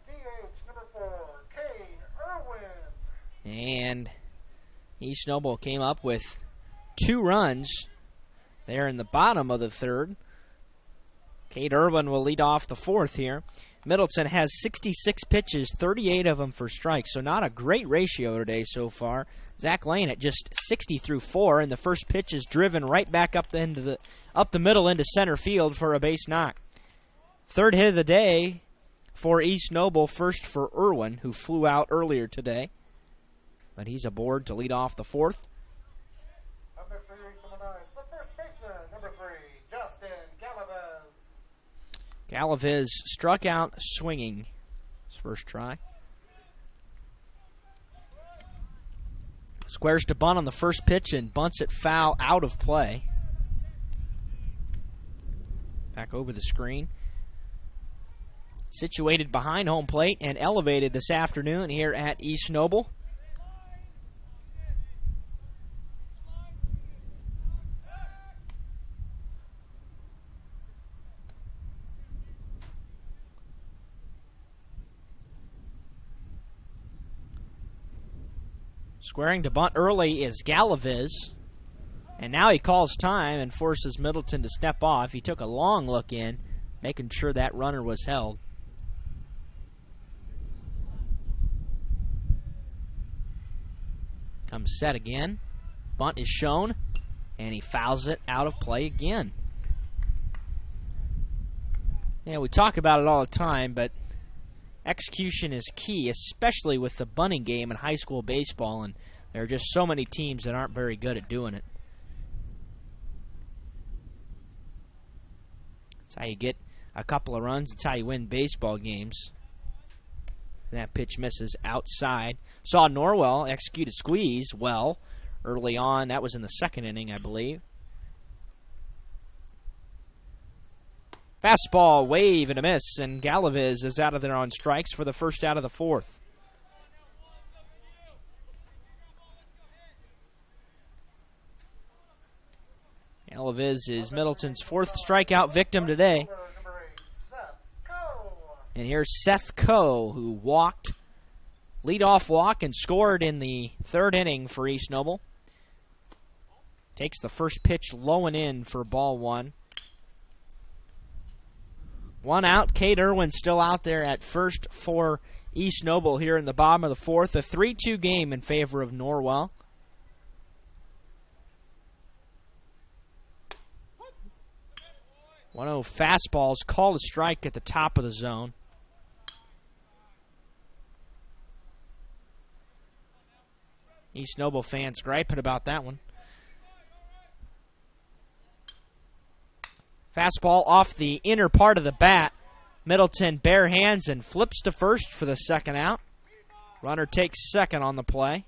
And East Noble came up with 2 runs. They're in the bottom of the third. Cade Irwin will lead off the fourth here. Middleton has 66 pitches, 38 of them for strikes, so not a great ratio today so far. Zach Lane at just 60 through 4, and the first pitch is driven right back up the middle into center field for a base knock. Third hit of the day for East Noble, first for Irwin, who flew out earlier today. But he's aboard to lead off the fourth. Galaviz struck out swinging his first try. Squares to bunt on the first pitch and bunts it foul out of play. Back over the screen. Situated behind home plate and elevated this afternoon here at East Noble. Squaring to bunt early is Galaviz. And now he calls time and forces Middleton to step off. He took a long look in, making sure that runner was held. Comes set again. Bunt is shown, and he fouls it out of play again. Yeah, we talk about it all the time, but execution is key, especially with the bunting game in high school baseball, and there are just so many teams that aren't very good at doing it. That's how you get a couple of runs. That's how you win baseball games. That pitch misses outside. Saw Norwell execute a squeeze well early on. That was in the second inning, I believe. Fastball, wave, and a miss, and Galaviz is out of there on strikes for the first out of the fourth. Galaviz is Middleton's fourth strikeout victim today. And here's Seth Coe, who walked, leadoff walk, and scored in the third inning for East Noble. Takes the first pitch low and in for ball one. One out. Cade Irwin still out there at first for East Noble here in the bottom of the fourth. A 3-2 game in favor of Norwell. One of fastballs called a strike at the top of the zone. East Noble fans griping about that one. Fastball off the inner part of the bat. Middleton bare hands and flips to first for the second out. Runner takes second on the play.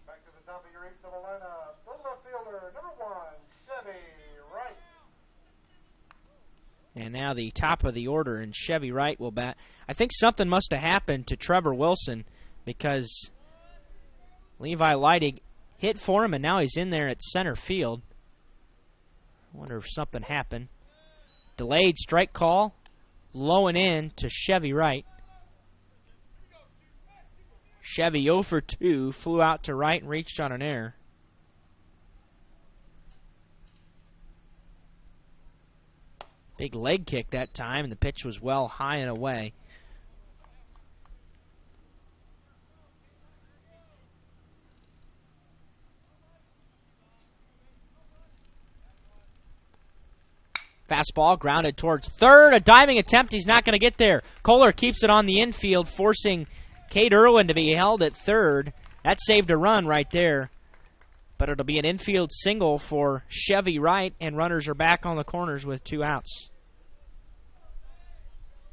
Back to the top of your East Noble lineup. The left fielder, number 1, Chevy Wright. And now the top of the order, and Chevy Wright will bat. I think something must have happened to Trevor Wilson, because Levi Leidig hit for him, and now he's in there at center field. I wonder if something happened. Delayed strike call. Low and in to Chevy Wright. Chevy 0 for 2, flew out to right and reached on an error. Big leg kick that time, and the pitch was well high and away. Fastball grounded towards third. A diving attempt. He's not going to get there. Kohler keeps it on the infield, forcing Cade Irwin to be held at third. That saved a run right there. But it'll be an infield single for Chevy Wright, and runners are back on the corners with 2 outs.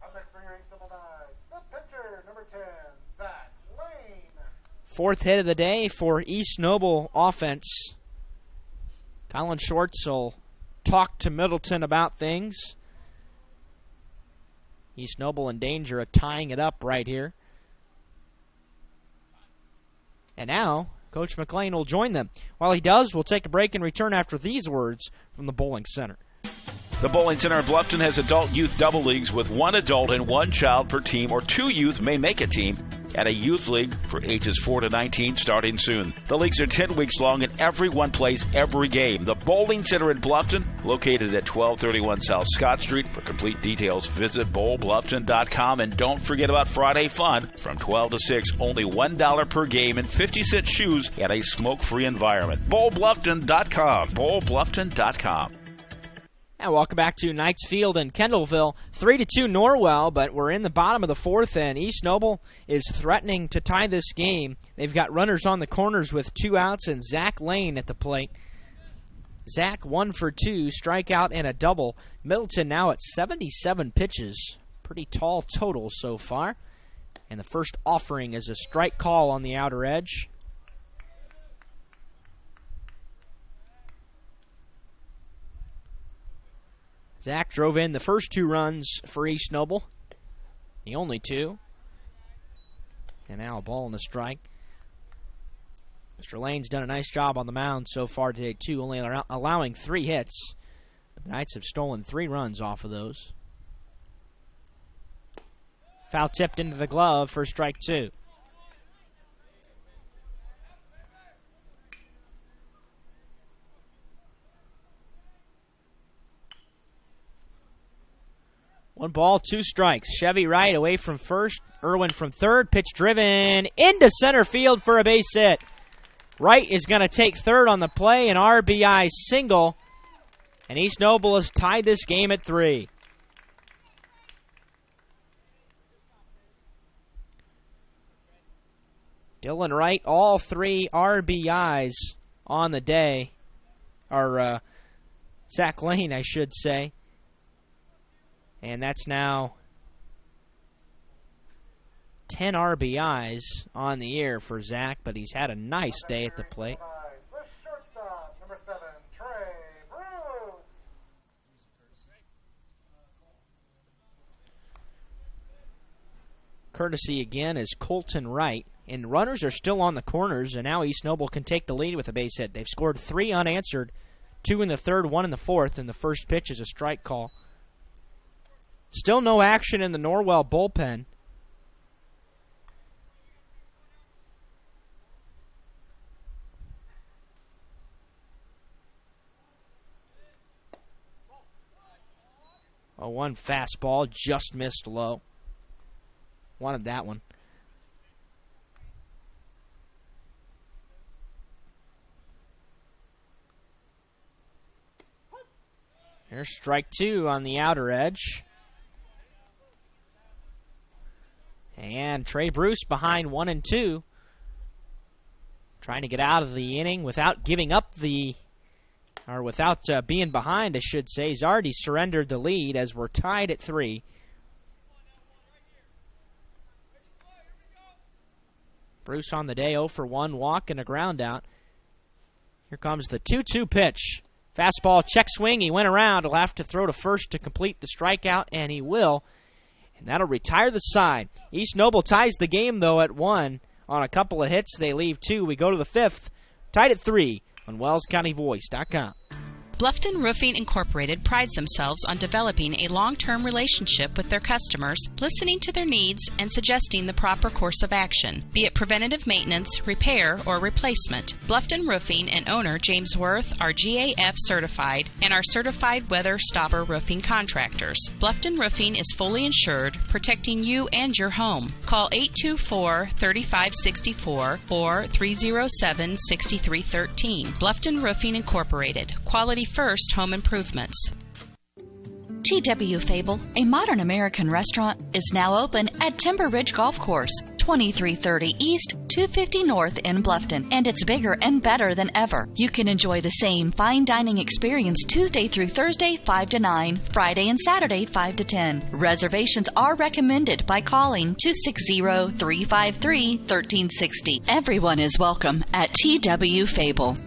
Up next for your East Noble Knights, the pitcher, number 10, Zach Lane. 4th hit of the day for East Noble offense. Colin Shorts will talk to Middleton about things. East Noble in danger of tying it up right here. And now, Coach McLean will join them. While he does, we'll take a break and return after these words from the Bowling Center. The Bowling Center of Bluffton has adult-youth double leagues with 1 adult and 1 child per team, or 2 youth may make a team, and a youth league for ages 4 to 19 starting soon. The leagues are 10 weeks long, and everyone plays every game. The Bowling Center in Bluffton, located at 1231 South Scott Street. For complete details, visit bowlbluffton.com, and don't forget about Friday Fun from 12 to 6. Only $1 per game and 50-cent shoes and a smoke-free environment. bowlbluffton.com. bowlbluffton.com. And welcome back to Knights Field in Kendallville. 3-2 Norwell, but we're in the bottom of the 4th, and East Noble is threatening to tie this game. They've got runners on the corners with 2 outs and Zach Lane at the plate. Zach 1 for 2, strikeout and a double. Middleton now at 77 pitches. Pretty tall total so far. And the first offering is a strike call on the outer edge. Zach drove in the first 2 runs for East Noble. The only 2. And now a ball and a strike. Mr. Lane's done a nice job on the mound so far today, too, only allowing 3 hits. The Knights have stolen 3 runs off of those. Foul tipped into the glove for strike 2. One ball, 2 strikes. Chevy Wright away from first. Irwin from third. Pitch driven into center field for a base hit. Wright is going to take third on the play, an RBI single. And East Noble has tied this game at 3. Dylan Wright, all 3 RBIs on the day. Or Zach Lane, I should say. And that's now 10 RBIs on the year for Zach, but he's had a nice day at the plate. The shortstop, number 7, Trey Bruce. Courtesy again is Colton Wright. And runners are still on the corners, and now East Noble can take the lead with a base hit. They've scored 3 unanswered, 2 in the 3rd, 1 in the 4th, and the first pitch is a strike call. Still no action in the Norwell bullpen. A 1 fastball, just missed low. Wanted that one. Here's strike 2 on the outer edge. And Trey Bruce behind 1 and 2. Trying to get out of the inning without giving up without being behind, I should say. He's already surrendered the lead as we're tied at 3. Bruce on the day, 0 for 1, walk and a ground out. Here comes the 2-2 pitch. Fastball, check swing. He went around. He'll have to throw to first to complete the strikeout, and he will. And that'll retire the side. East Noble ties the game, though, at 1 on a couple of hits. They leave 2. We go to the 5th, tied at 3 on WellsCountyVoice.com. Bluffton Roofing Incorporated prides themselves on developing a long-term relationship with their customers, listening to their needs, and suggesting the proper course of action, be it preventative maintenance, repair, or replacement. Bluffton Roofing and owner James Worth are GAF certified and are certified weather stopper roofing contractors. Bluffton Roofing is fully insured, protecting you and your home. Call 824-3564 or 307-6313. Bluffton Roofing Incorporated. Quality first home improvements. TW Fable, a modern American restaurant, is now open at Timber Ridge Golf Course, 2330 East, 250 North in Bluffton, and it's bigger and better than ever. You can enjoy the same fine dining experience Tuesday through Thursday, 5 to 9, Friday and Saturday, 5 to 10. Reservations are recommended by calling 260-353-1360. Everyone is welcome at TW Fable.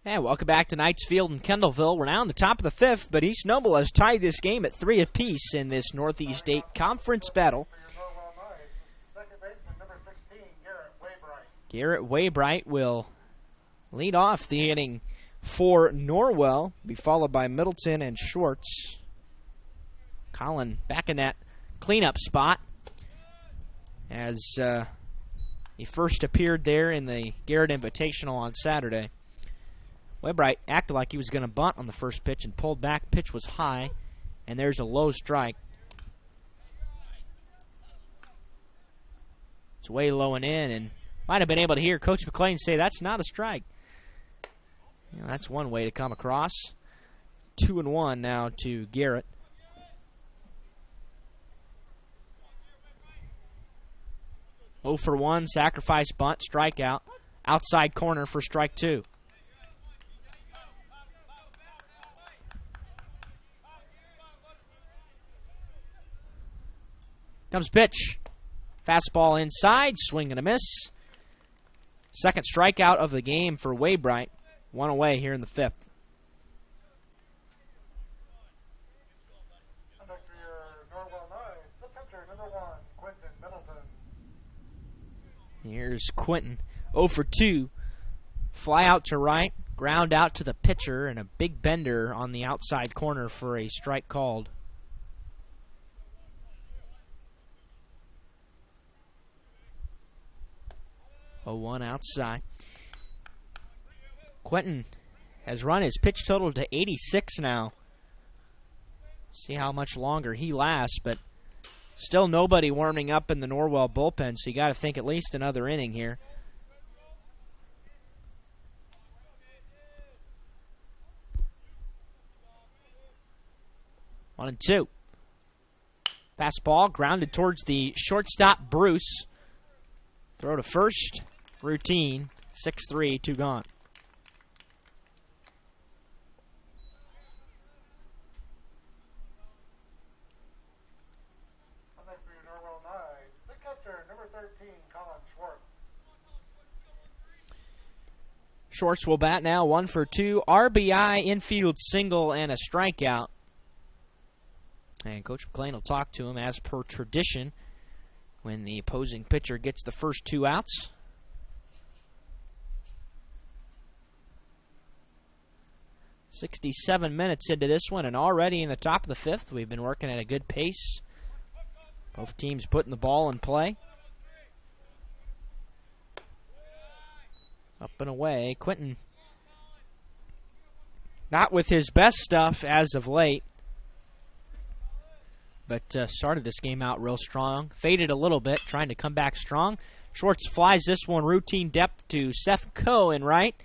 And welcome back to Knights Field in Kendallville. We're now in the top of the 5th, but East Noble has tied this game at 3 apiece in this Northeast State Conference battle. Garrett Waybright will lead off the inning for Norwell, be followed by Middleton and Schwartz. Colin back in that cleanup spot as he first appeared there in the Garrett Invitational on Saturday. Waybright acted like he was going to bunt on the first pitch and pulled back. Pitch was high, and there's a low strike. It's way low and in, and might have been able to hear Coach McLean say that's not a strike. You know, that's one way to come across. 2-1 now to Garrett. Oh for 1, sacrifice bunt, strikeout. Outside corner for strike 2. Comes pitch. Fastball inside, swing and a miss. Second strikeout of the game for Waybright. 1 away here in the 5th. Here's Quentin. 0 for 2. Fly out to right, ground out to the pitcher, and a big bender on the outside corner for a strike called. One outside. Quentin has run his pitch total to 86 now. See how much longer he lasts, but still nobody warming up in the Norwell bullpen, so you got to think at least another inning here. One and two. Fastball grounded towards the shortstop, Bruce. Throw to first. Routine. 6-3, 2 gone. Next for your Norwell Knights, the catcher, number 13, Colin Schwartz. Schwartz will bat now, 1 for 2. RBI, infield single, and a strikeout. And Coach McLean will talk to him as per tradition when the opposing pitcher gets the first 2 outs. "67 minutes into this one, and already in the top of the 5th, we've been working at a good pace. Both teams putting the ball in play. Up and away, Quentin. Not with his best stuff as of late, but started this game out real strong. Faded a little bit, trying to come back strong. Schwartz flies this one routine depth to Seth Coe in right,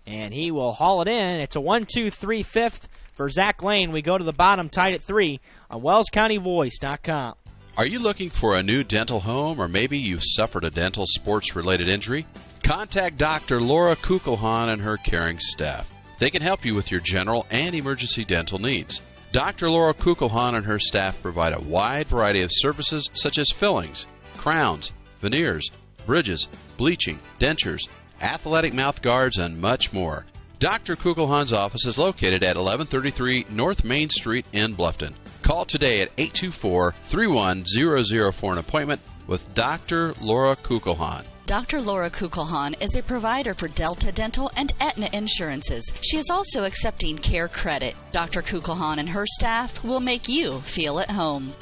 and he will haul it in. It's a 1-2-3 5th for Zach Lane. We go to the bottom, tied at 3 on WellsCountyVoice.com. Are you looking for a new dental home, or maybe you've suffered a dental sports-related injury? Contact Dr. Laura Kugelhahn and her caring staff. They can help you with your general and emergency dental needs. Dr. Laura Kugelhahn and her staff provide a wide variety of services such as fillings, crowns, veneers, bridges, bleaching, dentures, athletic mouth guards, and much more. Dr. Kugelhahn's office is located at 1133 North Main Street in Bluffton. Call today at 824-31000 for an appointment with Dr. Laura Kugelhahn. Dr. Laura Kugelhahn is a provider for Delta Dental and Aetna Insurances. She is also accepting Care Credit. Dr. Kugelhahn and her staff will make you feel at home.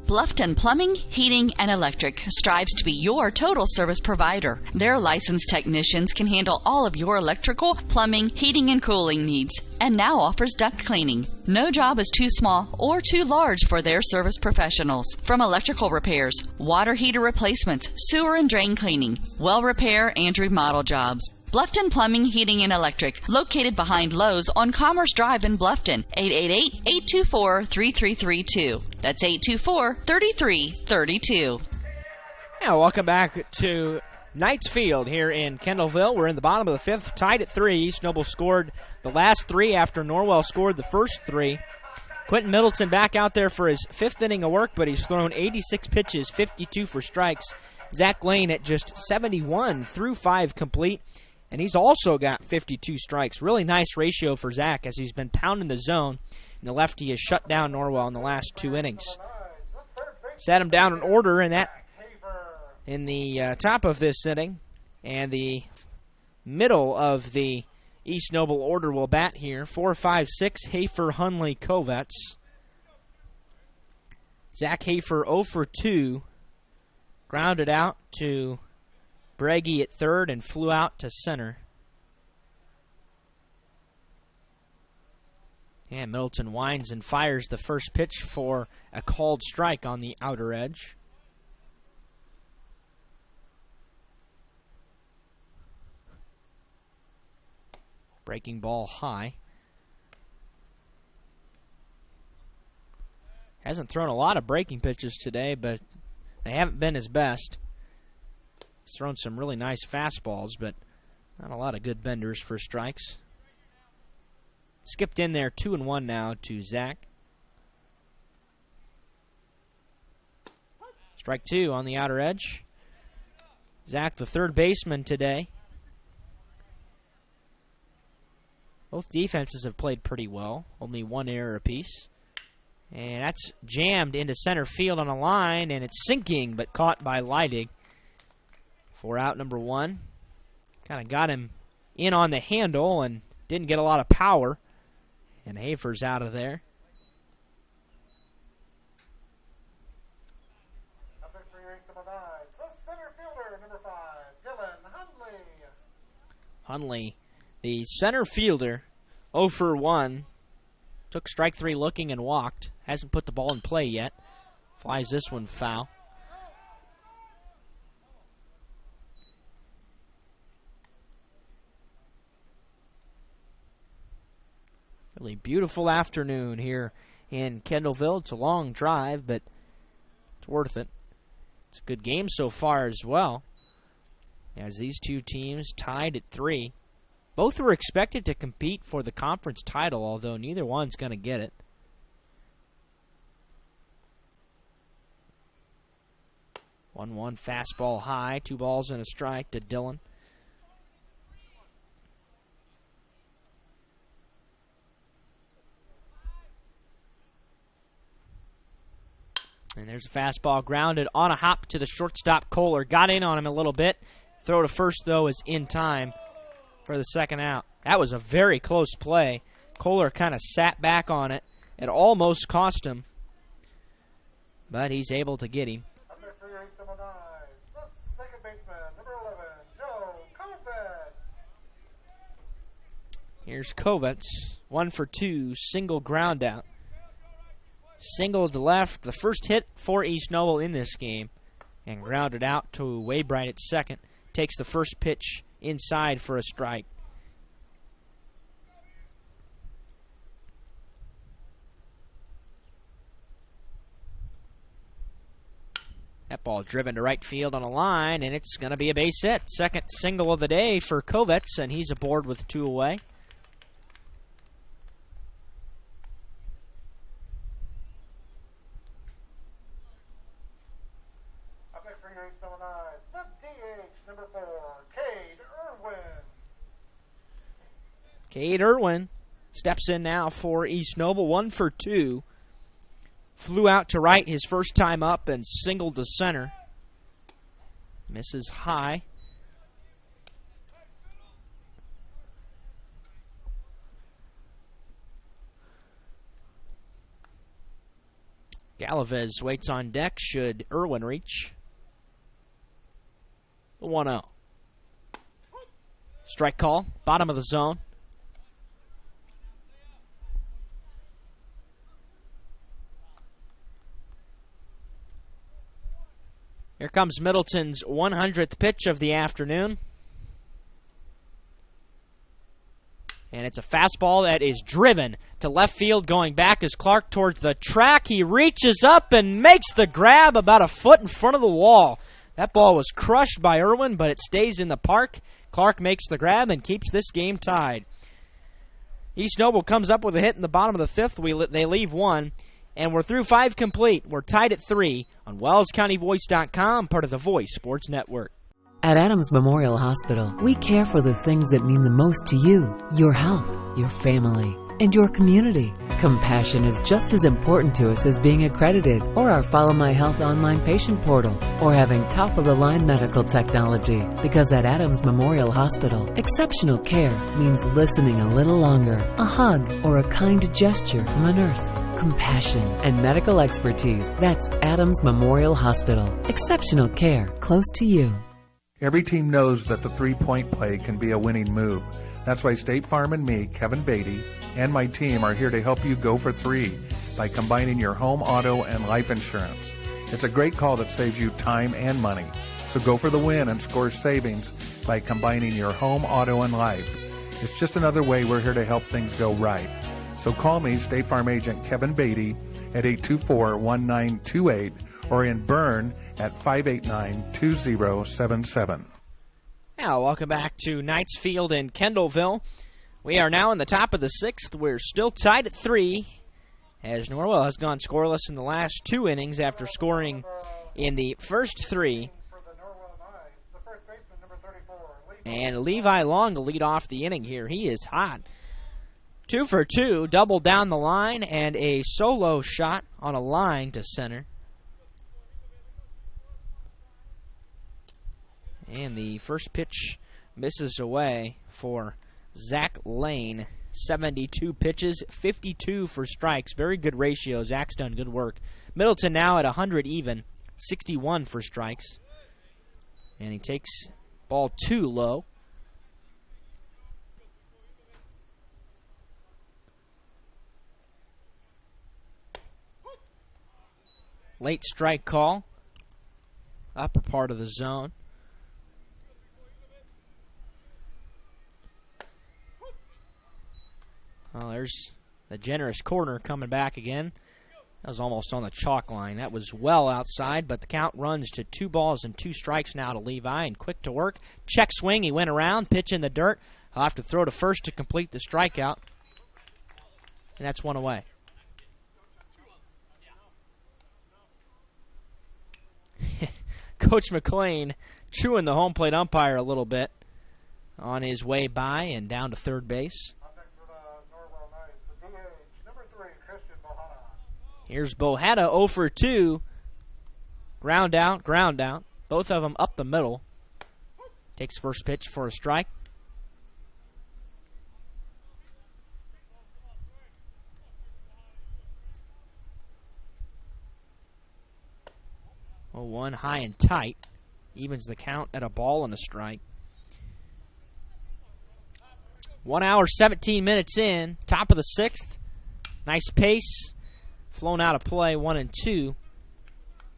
Bluffton Plumbing, Heating, and Electric strives to be your total service provider. Their licensed technicians can handle all of your electrical, plumbing, heating, and cooling needs, and now offers duct cleaning. No job is too small or too large for their service professionals. From electrical repairs, water heater replacements, sewer and drain cleaning, well repair, and remodel jobs. Bluffton Plumbing, Heating, and Electric, located behind Lowe's on Commerce Drive in Bluffton, 888-824-3332. That's 824-3332. Yeah, welcome back to Knights Field here in Kendallville. We're in the bottom of the fifth, tied at 3. East Noble scored the last 3 after Norwell scored the first 3. Quentin Middleton back out there for his 5th inning of work, but he's thrown 86 pitches, 52 for strikes. Zach Lane at just 71 through 5 complete. And he's also got 52 strikes. Really nice ratio for Zach as he's been pounding the zone. And the lefty has shut down Norwell in the last 2 innings. Sat him down in order in the top of this inning. And the middle of the East Noble order will bat here. 4, 5, 6, Hafer, Hunley, Kovets. Zach Hafer 0 for 2. Grounded out to Breggy at third and flew out to center. And Middleton winds and fires the first pitch for a called strike on the outer edge. Breaking ball high. Hasn't thrown a lot of breaking pitches today, but they haven't been his best. He's thrown some really nice fastballs, but not a lot of good benders for strikes. Skipped in there 2-1 now to Zach. Strike 2 on the outer edge. Zach, the third baseman today. Both defenses have played pretty well. Only 1 error apiece. And that's jammed into center field on a line, and it's sinking, but caught by Leidig. For out number 1. Kind of got him in on the handle and didn't get a lot of power. And Hafer's out of there. Up next for your ace number 9, the center fielder, number 5, Dylan Hunley. Hunley, the center fielder, 0 for 1. Took strike 3 looking and walked. Hasn't put the ball in play yet. Flies this one foul. Really beautiful afternoon here in Kendallville. It's a long drive, but it's worth it. It's a good game so far as well, as these two teams tied at 3. Both were expected to compete for the conference title, although neither one's going to get it. One fastball high, 2 balls and a strike to Dylan. And there's a fastball grounded on a hop to the shortstop, Kohler. Got in on him a little bit. Throw to first, though, is in time for the second out. That was a very close play. Kohler kind of sat back on it. It almost cost him, but he's able to get him. Under for your ace number 9, the second baseman, number 11, Joe Kovets. Here's Kovets, 1 for 2, single ground out. Single to left, the first hit for East Noble in this game, and grounded out to Waybright at second. Takes the first pitch inside for a strike. That ball driven to right field on a line, and it's going to be a base hit. Second single of the day for Kovets, and he's aboard with 2 away. Cade Irwin steps in now for East Noble, 1 for 2. Flew out to right his first time up and singled to center. Misses high. Galavez waits on deck should Irwin reach. The 1-0. Strike call, bottom of the zone. Here comes Middleton's 100th pitch of the afternoon. And it's a fastball that is driven to left field. Going back is Clark towards the track. He reaches up and makes the grab about a foot in front of the wall. That ball was crushed by Irwin, but it stays in the park. Clark makes the grab and keeps this game tied. East Noble comes up with a hit in the bottom of the fifth. They leave one. And we're through 5 complete. We're tied at 3 on WellsCountyVoice.com, part of the Voice Sports Network. At Adams Memorial Hospital, we care for the things that mean the most to you, your health, your family, and your community. Compassion is just as important to us as being accredited, or our Follow My Health online patient portal, or having top-of-the-line medical technology. Because at Adams Memorial Hospital, exceptional care means listening a little longer, a hug, or a kind gesture from a nurse. Compassion and medical expertise. That's Adams Memorial Hospital. Exceptional care close to you. Every team knows that the three-point play can be a winning move. That's why State Farm and me, Kevin Beatty, and my team are here to help you go for 3 by combining your home, auto, and life insurance. It's a great call that saves you time and money. So go for the win and score savings by combining your home, auto, and life. It's just another way we're here to help things go right. So call me, State Farm Agent Kevin Beatty, at 824-1928 or in Bern at 589-2077. Now, welcome back to Knights Field in Kendallville. We are now in the top of the 6th. We're still tied at 3 as Norwell has gone scoreless in the last 2 innings after scoring in the first 3. And Levi Long to lead off the inning here. He is hot. 2 for 2, double down the line, and a solo shot on a line to center. And the first pitch misses away for Zach Lane. 72 pitches, 52 for strikes. Very good ratio. Zach's done good work. Middleton now at 100 even, 61 for strikes. And he takes ball 2 low. Late strike call. Upper part of the zone. Well, there's the generous corner coming back again. That was almost on the chalk line. That was well outside, but the count runs to 2 balls and 2 strikes now to Levi, and quick to work. Check swing, he went around, pitch in the dirt. He'll have to throw to first to complete the strikeout. And that's 1 away. Coach McLean chewing the home plate umpire a little bit on his way by and down to third base. Here's Bohetta, 0 for 2. Ground out, ground out. Both of them up the middle. Takes first pitch for a strike. Oh, 1 high and tight. Evens the count at a ball and a strike. 1 hour, 17 minutes in. Top of the 6th. Nice pace. Flown out of play, 1 and 2.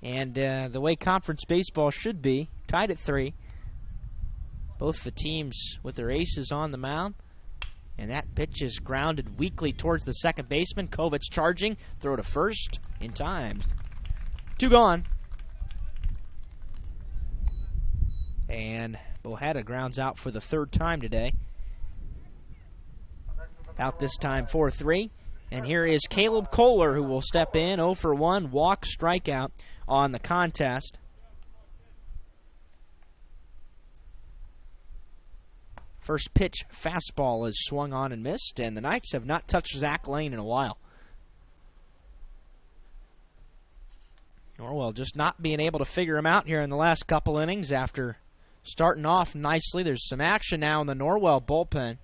And the way conference baseball should be, tied at 3. Both the teams with their aces on the mound. And that pitch is grounded weakly towards the second baseman. Kovich charging. Throw to first in time. 2 gone. And Bohetta grounds out for the 3rd time today. Out this time 4-3. And here is Caleb Kohler, who will step in. 0 for 1, walk, strikeout on the contest. First pitch fastball is swung on and missed, and the Knights have not touched Zach Lane in a while. Norwell just not being able to figure him out here in the last couple innings after starting off nicely. There's some action now in the Norwell bullpen.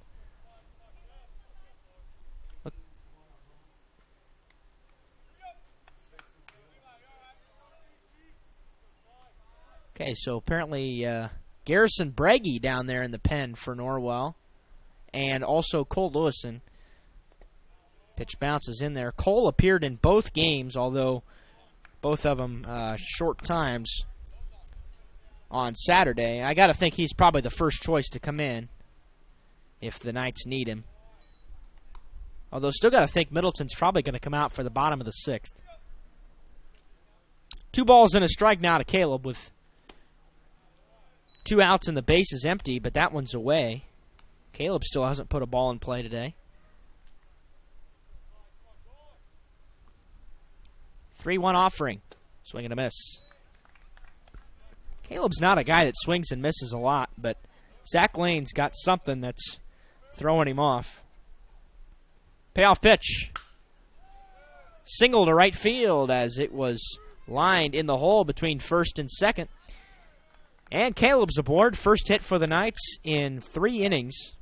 Okay, so apparently Garrison Breggy down there in the pen for Norwell. And also Cole Lewison. Pitch bounces in there. Cole appeared in both games, although both of them short times on Saturday. I got to think he's probably the first choice to come in if the Knights need him. Although still got to think Middleton's probably going to come out for the bottom of the 6th. 2 balls and a strike now to Caleb with 2 outs and the base is empty, but that one's away. Caleb still hasn't put a ball in play today. 3-1 offering. Swing and a miss. Caleb's not a guy that swings and misses a lot, but Zach Lane's got something that's throwing him off. Payoff pitch. Single to right field as it was lined in the hole between first and second. And Caleb's aboard. First hit for the Knights in 3 innings.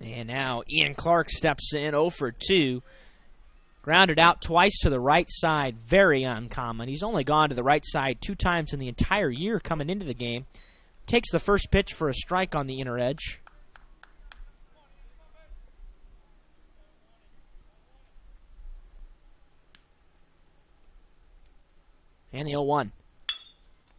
And now Ian Clark steps in 0 for 2. Grounded out twice to the right side. Very uncommon. He's only gone to the right side 2 times in the entire year coming into the game. Takes the first pitch for a strike on the inner edge. And the 0-1.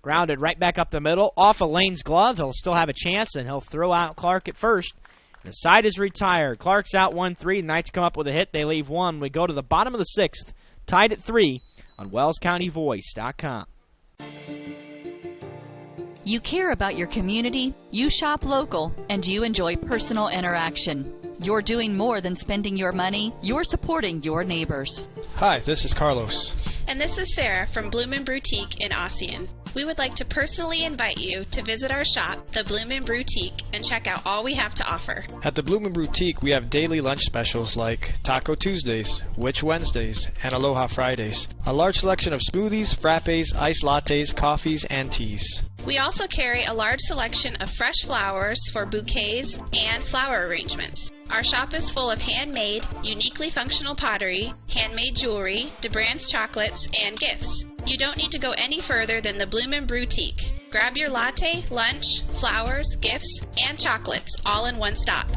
Grounded right back up the middle. Off of Lane's glove. He'll still have a chance, and he'll throw out Clark at first. The side is retired. Clark's out 1-3. The Knights come up with a hit. They leave 1. We go to the bottom of the 6th. Tied at 3 on WellsCountyVoice.com. You care about your community, you shop local, and you enjoy personal interaction. You're doing more than spending your money. You're supporting your neighbors. Hi, this is Carlos. And this is Sarah from Bloomin' Boutique in Ossian. We would like to personally invite you to visit our shop, the Bloomin' Boutique, and check out all we have to offer. At the Bloomin' Boutique, we have daily lunch specials like Taco Tuesdays, Witch Wednesdays, and Aloha Fridays. A large selection of smoothies, frappes, iced lattes, coffees, and teas. We also carry a large selection of fresh flowers for bouquets and flower arrangements. Our shop is full of handmade, uniquely functional pottery, handmade jewelry, DeBrand's chocolates, and gifts. You don't need to go any further than the Bloomin' Boutique. Grab your latte, lunch, flowers, gifts, and chocolates all in one stop.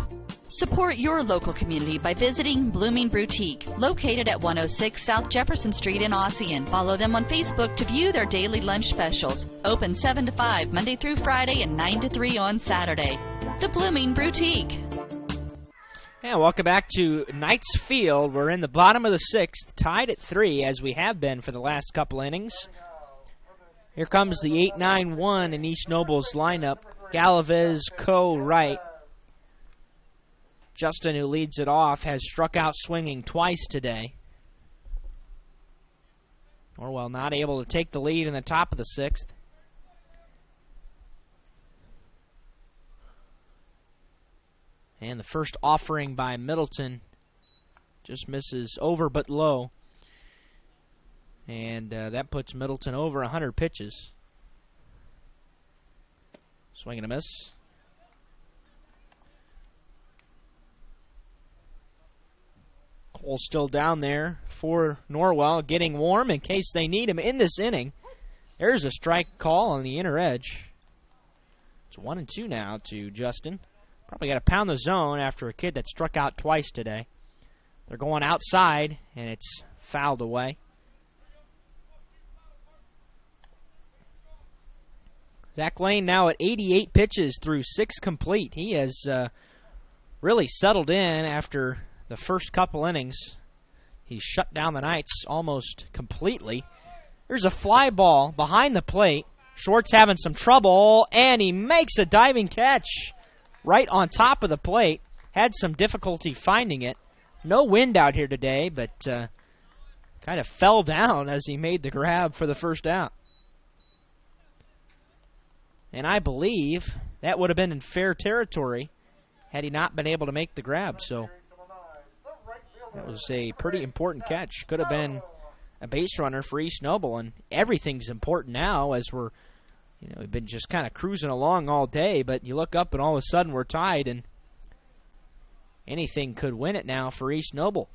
Support your local community by visiting Bloomin' Boutique, located at 106 South Jefferson Street in Ossian. Follow them on Facebook to view their daily lunch specials. Open 7 to 5 Monday through Friday and 9 to 3 on Saturday. The Bloomin' Boutique. And welcome back to Knights Field. We're in the bottom of the 6th, tied at 3 as we have been for the last couple innings. Here comes the 8-9-1 in East Noble's lineup. Galavez, Coe, right. Justin, who leads it off, has struck out swinging twice today. Norwell not able to take the lead in the top of the 6th. And the first offering by Middleton just misses over but low. And that puts Middleton over 100 pitches. Swing and a miss. Cole still down there for Norwell, getting warm in case they need him in this inning. There's a strike call on the inner edge. It's 1-2 now to Justin. Probably got to pound the zone after a kid that struck out twice today. They're going outside, and it's fouled away. Zach Lane now at 88 pitches through 6 complete. He has really settled in after the first couple innings. He shut down the Knights almost completely. There's a fly ball behind the plate. Short's having some trouble, and he makes a diving catch right on top of the plate. Had some difficulty finding it. No wind out here today, but kind of fell down as he made the grab for the first out. And I believe that would have been in fair territory had he not been able to make the grab. So that was a pretty important catch. Could have been a base runner for East Noble, and everything's important now as we've been just kind of cruising along all day, but you look up and all of a sudden we're tied, and anything could win it now for East Noble.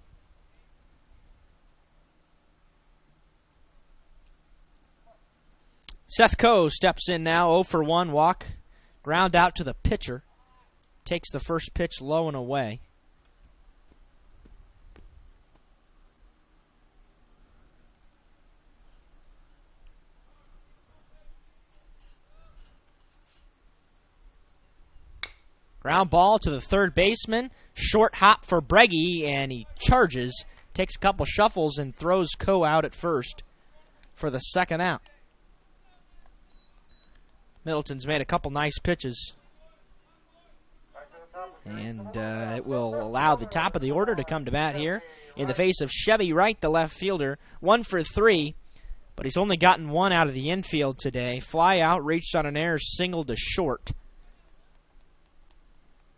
Seth Coe steps in now, 0 for 1 walk. Ground out to the pitcher. Takes the first pitch low and away. Ground ball to the third baseman. Short hop for Breggy, and he charges. Takes a couple shuffles and throws Coe out at first for the second out. Middleton's made a couple nice pitches. And it will allow the top of the order to come to bat here in the face of Chevy Wright, the left fielder. 1 for 3, but he's only gotten 1 out of the infield today. Fly out, reached on an error, single to short.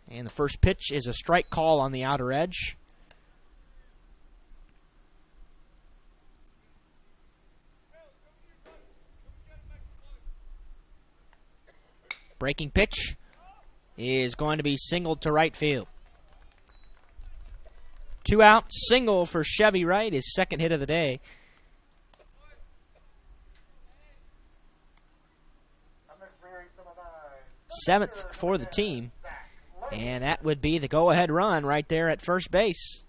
And the first pitch is a strike call on the outer edge. Breaking pitch is going to be singled to right field. 2 out, single for Chevy Wright, his second hit of the day. Seventh for the team. And that would be the go-ahead run right there at first base.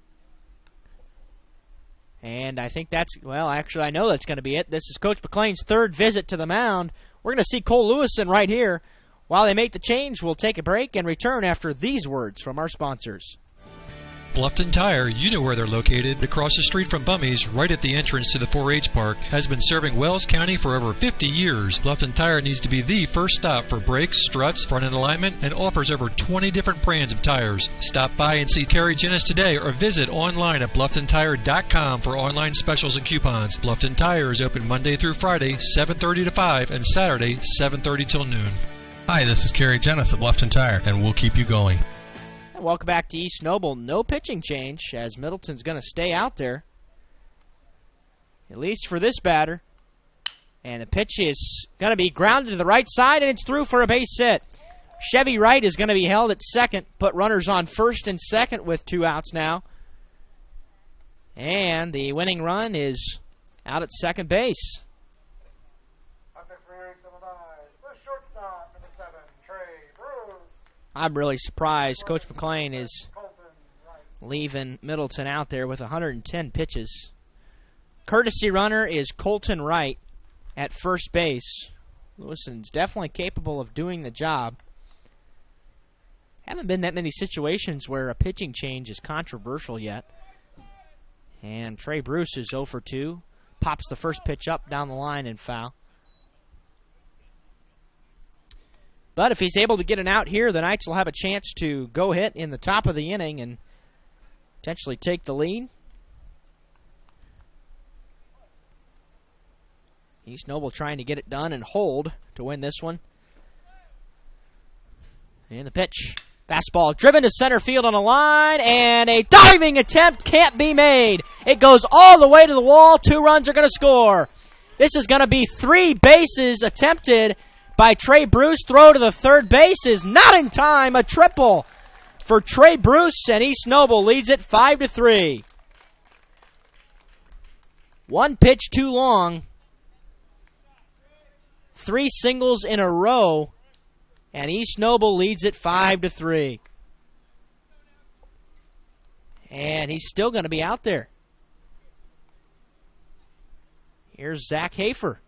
And I think that's, well, actually I know that's going to be it. This is Coach McLean's third visit to the mound. We're going to see Cole Lewison right here. While they make the change, we'll take a break and return after these words from our sponsors. Bluffton Tire, you know where they're located. Across the street from Bummy's, right at the entrance to the 4-H park, has been serving Wells County for over 50 years. Bluffton Tire needs to be the first stop for brakes, struts, front-end alignment, and offers over 20 different brands of tires. Stop by and see Kerry Jennis today or visit online at BlufftonTire.com for online specials and coupons. Bluffton Tire is open Monday through Friday, 7:30 to 5, and Saturday, 7:30 till noon. Hi, this is Kerry Jennis at Bluffton Tire, and we'll keep you going. Welcome back to East Noble. No pitching change as Middleton's going to stay out there, at least for this batter. And the pitch is going to be grounded to the right side, and it's through for a base hit. Chevy Wright is going to be held at second, put runners on first and second with 2 outs now. And the winning run is out at second base. I'm really surprised Coach McLean is leaving Middleton out there with 110 pitches. Courtesy runner is Colton Wright at first base. Lewison's definitely capable of doing the job. Haven't been that many situations where a pitching change is controversial yet. And Trey Bruce is 0 for 2. Pops the first pitch up down the line and foul. But if he's able to get an out here, the Knights will have a chance to go hit in the top of the inning and potentially take the lead. East Noble trying to get it done and hold to win this one. And the pitch. Fastball driven to center field on a line, and a diving attempt can't be made. It goes all the way to the wall. 2 runs are going to score. This is going to be 3 bases attempted by Trey Bruce. Throw to the third base is not in time. A triple for Trey Bruce, and East Noble leads it 5-3. 1 pitch too long. 3 singles in a row, and East Noble leads it 5-3. And he's still going to be out there. Here's Zach Hafer.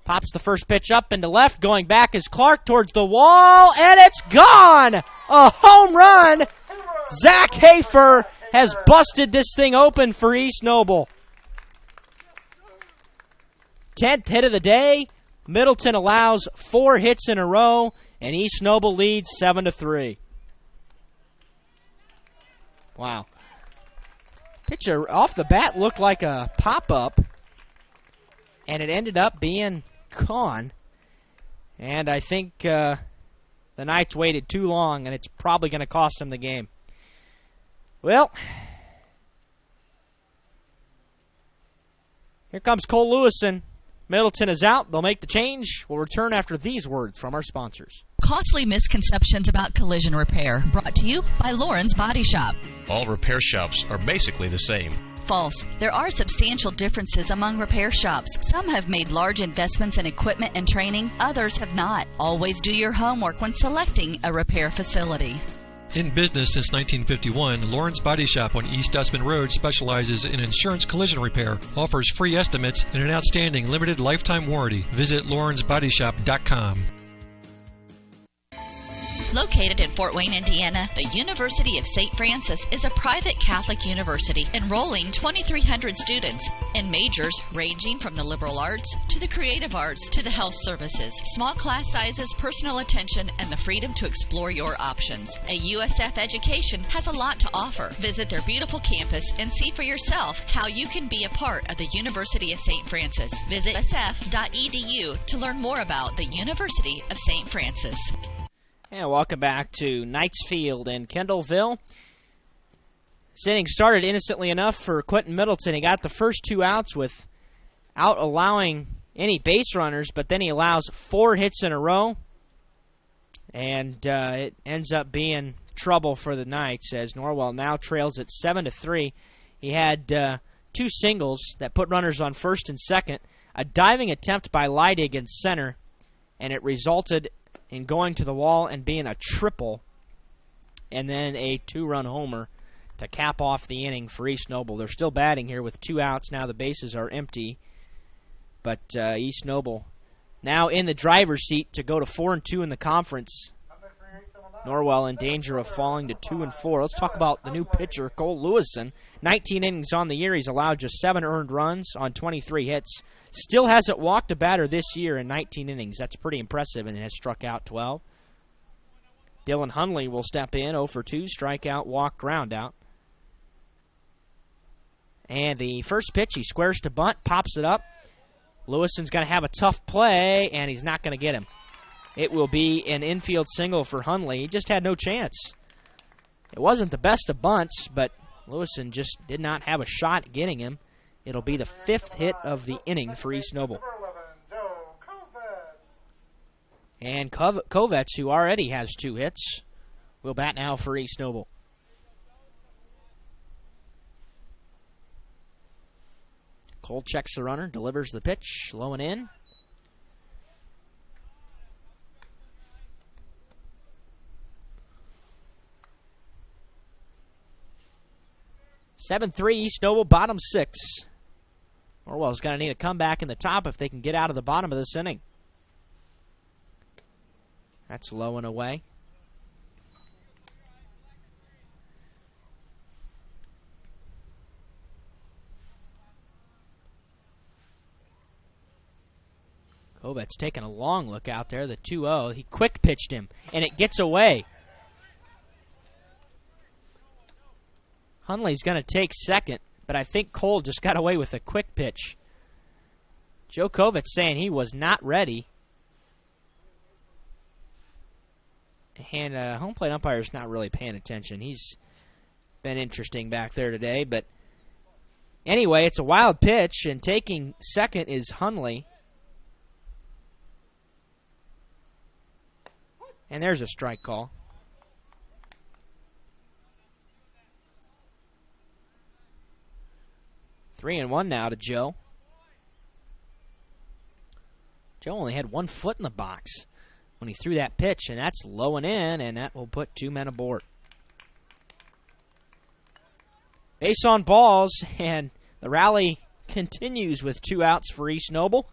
Pops the first pitch up into left. Going back is Clark towards the wall, and it's gone! A home run! Zach Hafer has busted this thing open for East Noble. 10th hit of the day. Middleton allows 4 hits in a row, and East Noble leads 7-3. Wow. Pitcher off the bat looked like a pop-up, and it ended up being gone. And I think the Knights waited too long, and it's probably going to cost them the game. Well, here comes Cole Lewison. Middleton is out. They'll make the change. We'll return after these words from our sponsors. Costly misconceptions about collision repair. Brought to you by Lauren's Body Shop. All repair shops are basically the same. False. There are substantial differences among repair shops. Some have made large investments in equipment and training. Others have not. Always do your homework when selecting a repair facility. In business since 1951, Lawrence Body Shop on East Dustman Road specializes in insurance collision repair, offers free estimates, and an outstanding limited lifetime warranty. Visit lawrencebodyshop.com. Located in Fort Wayne, Indiana, the University of St. Francis is a private Catholic university enrolling 2,300 students in majors ranging from the liberal arts to the creative arts to the health services. Small class sizes, personal attention, and the freedom to explore your options. A USF education has a lot to offer. Visit their beautiful campus and see for yourself how you can be a part of the University of St. Francis. Visit sf.edu to learn more about the University of St. Francis. And welcome back to Knights Field in Kendallville. This inning started innocently enough for Quentin Middleton. He got the first 2 outs without allowing any base runners, but then he allows 4 hits in a row. And it ends up being trouble for the Knights as Norwell now trails at 7-3. He had 2 singles that put runners on first and second, a diving attempt by Leidig in center, and it resulted in going to the wall and being a triple, and then a 2-run homer to cap off the inning for East Noble. They're still batting here with 2 outs. Now the bases are empty, but East Noble now in the driver's seat to go to 4-2 in the conference. Norwell in danger of falling to 2-4. Let's talk about the new pitcher, Cole Lewison. 19 innings on the year. He's allowed just 7 earned runs on 23 hits. Still hasn't walked a batter this year in 19 innings. That's pretty impressive, and has struck out 12. Dylan Hunley will step in, 0 for 2, strikeout, walk, ground out. And the first pitch, he squares to bunt, pops it up. Lewison's going to have a tough play, and he's not going to get him. It will be an infield single for Hunley. He just had no chance. It wasn't the best of bunts, but Lewison just did not have a shot at getting him. It'll be the 5th hit of the inning for East Noble. And Kovets, who already has 2 hits, will bat now for East Noble. Cole checks the runner, delivers the pitch, low and in. (7-3) East Noble, bottom 6. Norwell's going to need a comeback in the top if they can get out of the bottom of this inning. That's low and away. Kovets taking a long look out there, the 2-0. He quick pitched him, and it gets away. Hunley's going to take second, but I think Cole just got away with a quick pitch. Joe Kovets saying he was not ready. And home plate umpire's not really paying attention. He's been interesting back there today. But anyway, it's a wild pitch, and taking second is Hunley. And there's a strike call. 3-1 now to Joe. Joe only had 1 foot in the box when he threw that pitch, and that's low and in, and that will put 2 men aboard. Base on balls, and the rally continues with 2 outs for East Noble.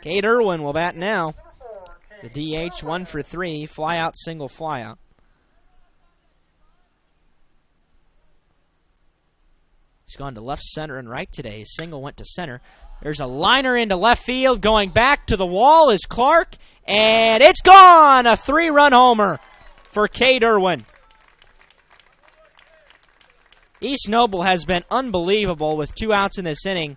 Cade Irwin will bat now. The DH, 1 for 3, fly out, single, fly out. He's gone to left, center, and right today. His single went to center. There's a liner into left field. Going back to the wall is Clark, and it's gone! A 3-run homer for Cade Irwin. East Noble has been unbelievable with 2 outs in this inning.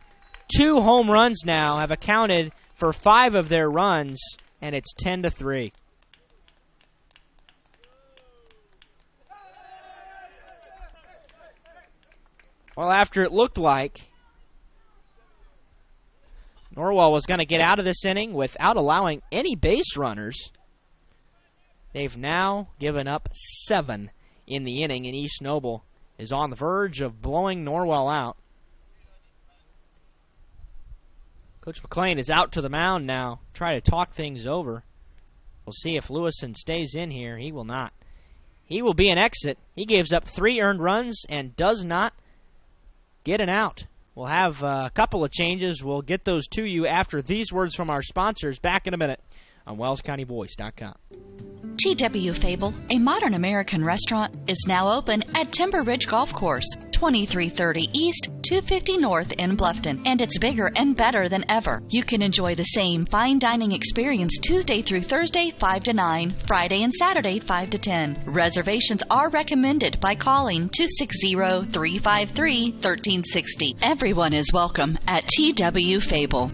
2 home runs now have accounted for 5 of their runs, and it's 10-3. Well, after it looked like Norwell was going to get out of this inning without allowing any base runners, they've now given up 7 in the inning, and East Noble is on the verge of blowing Norwell out. Coach McLean is out to the mound now, try to talk things over. We'll see if Lewison stays in here. He will not. He will be an exit. He gives up 3 earned runs and does not get an out. We'll have a couple of changes. We'll get those to you after these words from our sponsors. Back in a minute on WellsCountyVoice.com. TW Fable, a modern American restaurant, is now open at Timber Ridge Golf Course, 2330 East, 250 North in Bluffton, and it's bigger and better than ever. You can enjoy the same fine dining experience Tuesday through Thursday, 5 to 9, Friday and Saturday, 5 to 10. Reservations are recommended by calling 260-353-1360. Everyone is welcome at TW Fable.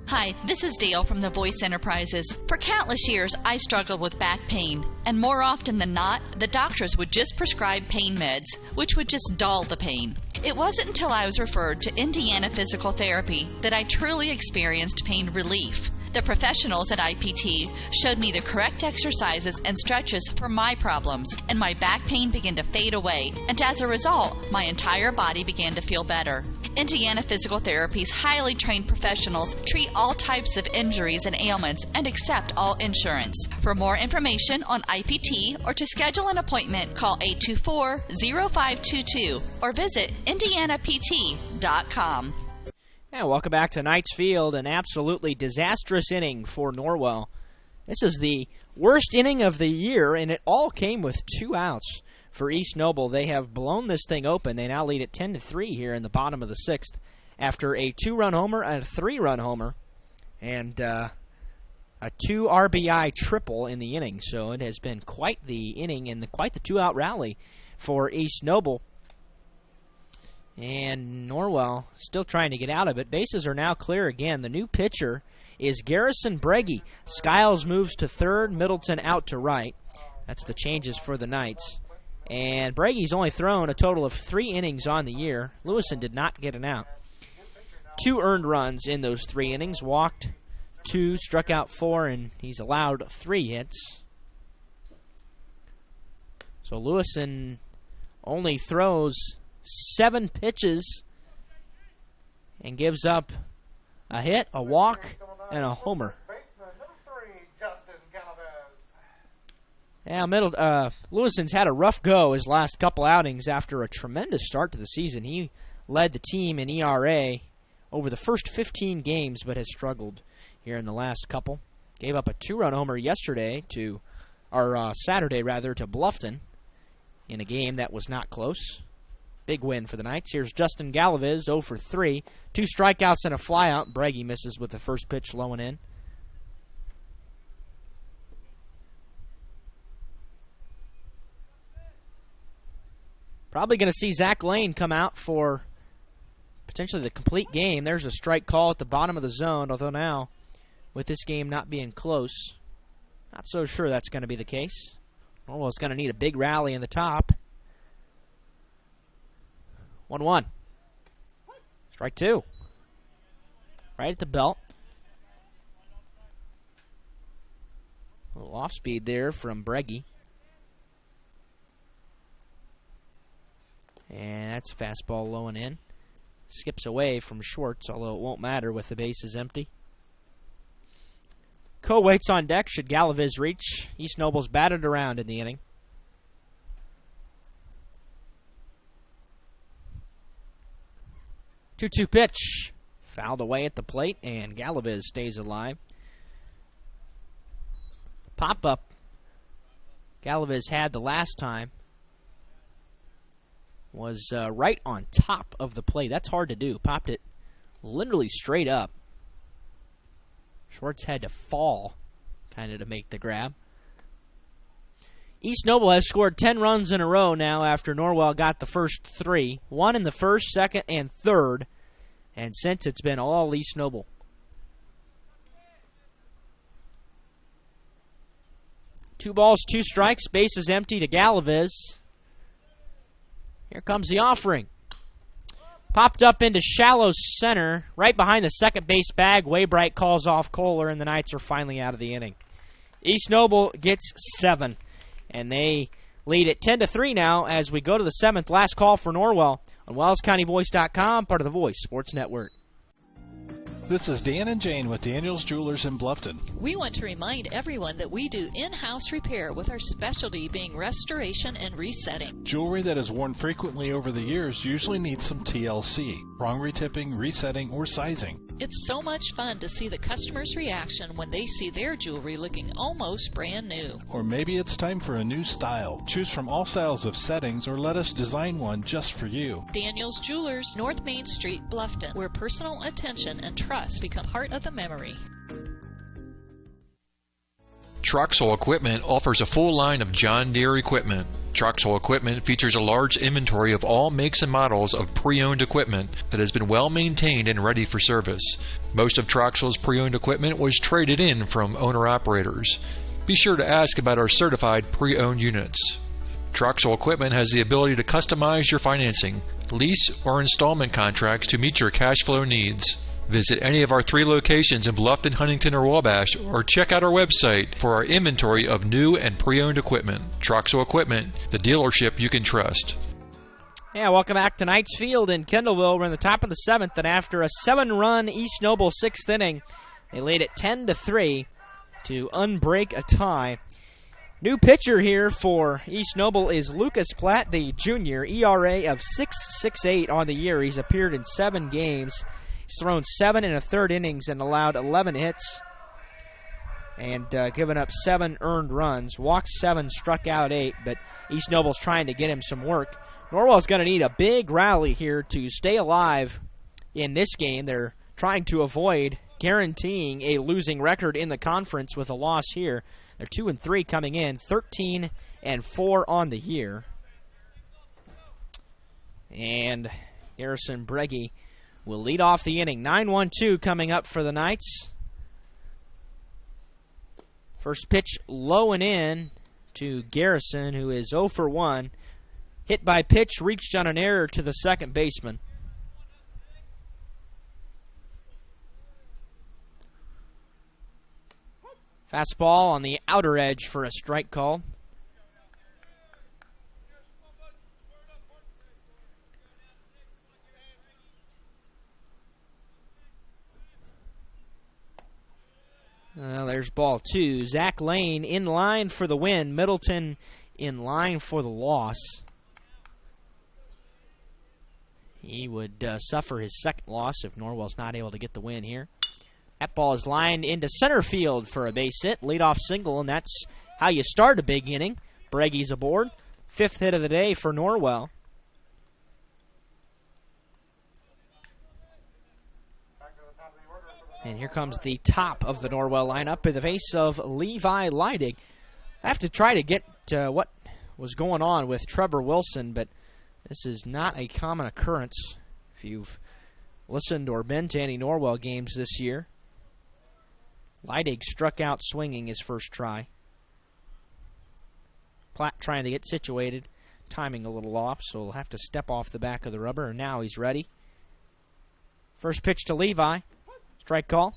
Hi, this is Dale from the Voice Enterprises. For countless years, I struggled with back pain, and more often than not, the doctors would just prescribe pain meds, which would just dull the pain. It wasn't until I was referred to Indiana Physical Therapy that I truly experienced pain relief. The professionals at IPT showed me the correct exercises and stretches for my problems, and my back pain began to fade away, and as a result, my entire body began to feel better. Indiana Physical Therapy's highly trained professionals treat all types of injuries and ailments and accept all insurance. For more information on IPT or to schedule an appointment, call 824-0522 or visit indianapt.com. And welcome back to Knights Field, an absolutely disastrous inning for Norwell. This is the worst inning of the year, and it all came with 2 outs for East Noble. They have blown this thing open. They now lead at 10-3 here in the bottom of the 6th after a 2-run homer and a 3-run homer and a 2 RBI triple in the inning. So it has been quite the inning and quite the 2-out rally for East Noble. And Norwell still trying to get out of it. Bases are now clear again. The new pitcher is Garrison Breggy. Skiles moves to third, Middleton out to right. That's the changes for the Knights. And Breggy's only thrown a total of 3 innings on the year. Lewison did not get an out. 2 earned runs in those 3 innings. Walked 2, struck out 4, and he's allowed 3 hits. So Lewison only throws 7 pitches and gives up a hit, a walk, and a homer. Yeah, Lewison's had a rough go his last couple outings after a tremendous start to the season. He led the team in ERA over the first 15 games, but has struggled here in the last couple. Gave up a 2-run homer Saturday to Bluffton in a game that was not close. Big win for the Knights. Here's Justin Galaviz, 0 for 3. 2 strikeouts and a flyout. Breggy misses with the first pitch low and in. Probably going to see Zach Lane come out for potentially the complete game. There's a strike call at the bottom of the zone, although now, with this game not being close, not so sure that's going to be the case. Norwell's going to need a big rally in the top. 1-1. Strike 2. Right at the belt. A little off speed there from Breggy. And that's a fastball low and in. Skips away from Schwartz, although it won't matter with the bases empty. Co-waits on deck should Galaviz reach. East Noble's batted around in the inning. 2-2 pitch. Fouled away at the plate, and Galaviz stays alive. Pop-up Galaviz had the last time was right on top of the plate. That's hard to do. Popped it literally straight up. Schwartz had to fall kind of to make the grab. East Noble has scored 10 runs in a row now after Norwell got the first 3. 1 in the first, second, and third. And since it's been all East Noble. Two balls, two strikes. Base is empty to Galaviz. Here comes the offering. Popped up into shallow center, right behind the second base bag. Waybright calls off Kohler, and the Knights are finally out of the inning. East Noble gets 7, and they lead at 10-3 now as we go to the 7th. Last call for Norwell on WellsCountyVoice.com, part of the Voice Sports Network. This is Dan and Jane with Daniel's Jewelers in Bluffton. We want to remind everyone that we do in-house repair with our specialty being restoration and resetting. Jewelry that is worn frequently over the years usually needs some TLC, wrong retipping, resetting, or sizing. It's so much fun to see the customer's reaction when they see their jewelry looking almost brand new. Or maybe it's time for a new style. Choose from all styles of settings or let us design one just for you. Daniel's Jewelers, North Main Street, Bluffton, where personal attention and trust become part of the memory. Troxel Equipment offers a full line of John Deere equipment. Troxel Equipment features a large inventory of all makes and models of pre-owned equipment that has been well maintained and ready for service. Most of Troxel's pre-owned equipment was traded in from owner-operators. Be sure to ask about our certified pre-owned units. Troxel Equipment has the ability to customize your financing, lease, or installment contracts to meet your cash flow needs. Visit any of our 3 locations in Bluffton, Huntington, or Wabash, or check out our website for our inventory of new and pre-owned equipment. Troxel Equipment, the dealership you can trust. Yeah, welcome back to Knights Field in Kendallville. We're in the top of the 7th, and after a 7-run East Noble 6th inning, they lead it 10-3 to unbreak a tie. New pitcher here for East Noble is Lucas Platt, the junior, ERA of 6.68 on the year. He's appeared in 7 games. He's thrown 7 1/3 innings and allowed 11 hits and given up 7 earned runs. Walked 7, struck out 8, but East Noble's trying to get him some work. Norwell's going to need a big rally here to stay alive in this game. They're trying to avoid guaranteeing a losing record in the conference with a loss here. They're 2-3 coming in, 13-4 on the year. And Garrison Breggy will lead off the inning. 9-1-2 coming up for the Knights. First pitch low and in to Garrison, who is 0 for 1. Hit by pitch, reached on an error to the second baseman. Fastball on the outer edge for a strike call. There's ball 2. Zach Lane in line for the win. Middleton in line for the loss. He would suffer his second loss if Norwell's not able to get the win here. That ball is lined into center field for a base hit. Leadoff single, and that's how you start a big inning. Breggy's aboard. 5th hit of the day for Norwell. And here comes the top of the Norwell lineup in the face of Levi Leidig. I have to try to get what was going on with Trevor Wilson, but this is not a common occurrence if you've listened or been to any Norwell games this year. Leidig struck out swinging his first try. Platt trying to get situated, timing a little off, so he'll have to step off the back of the rubber, and now he's ready. First pitch to Levi. Strike call.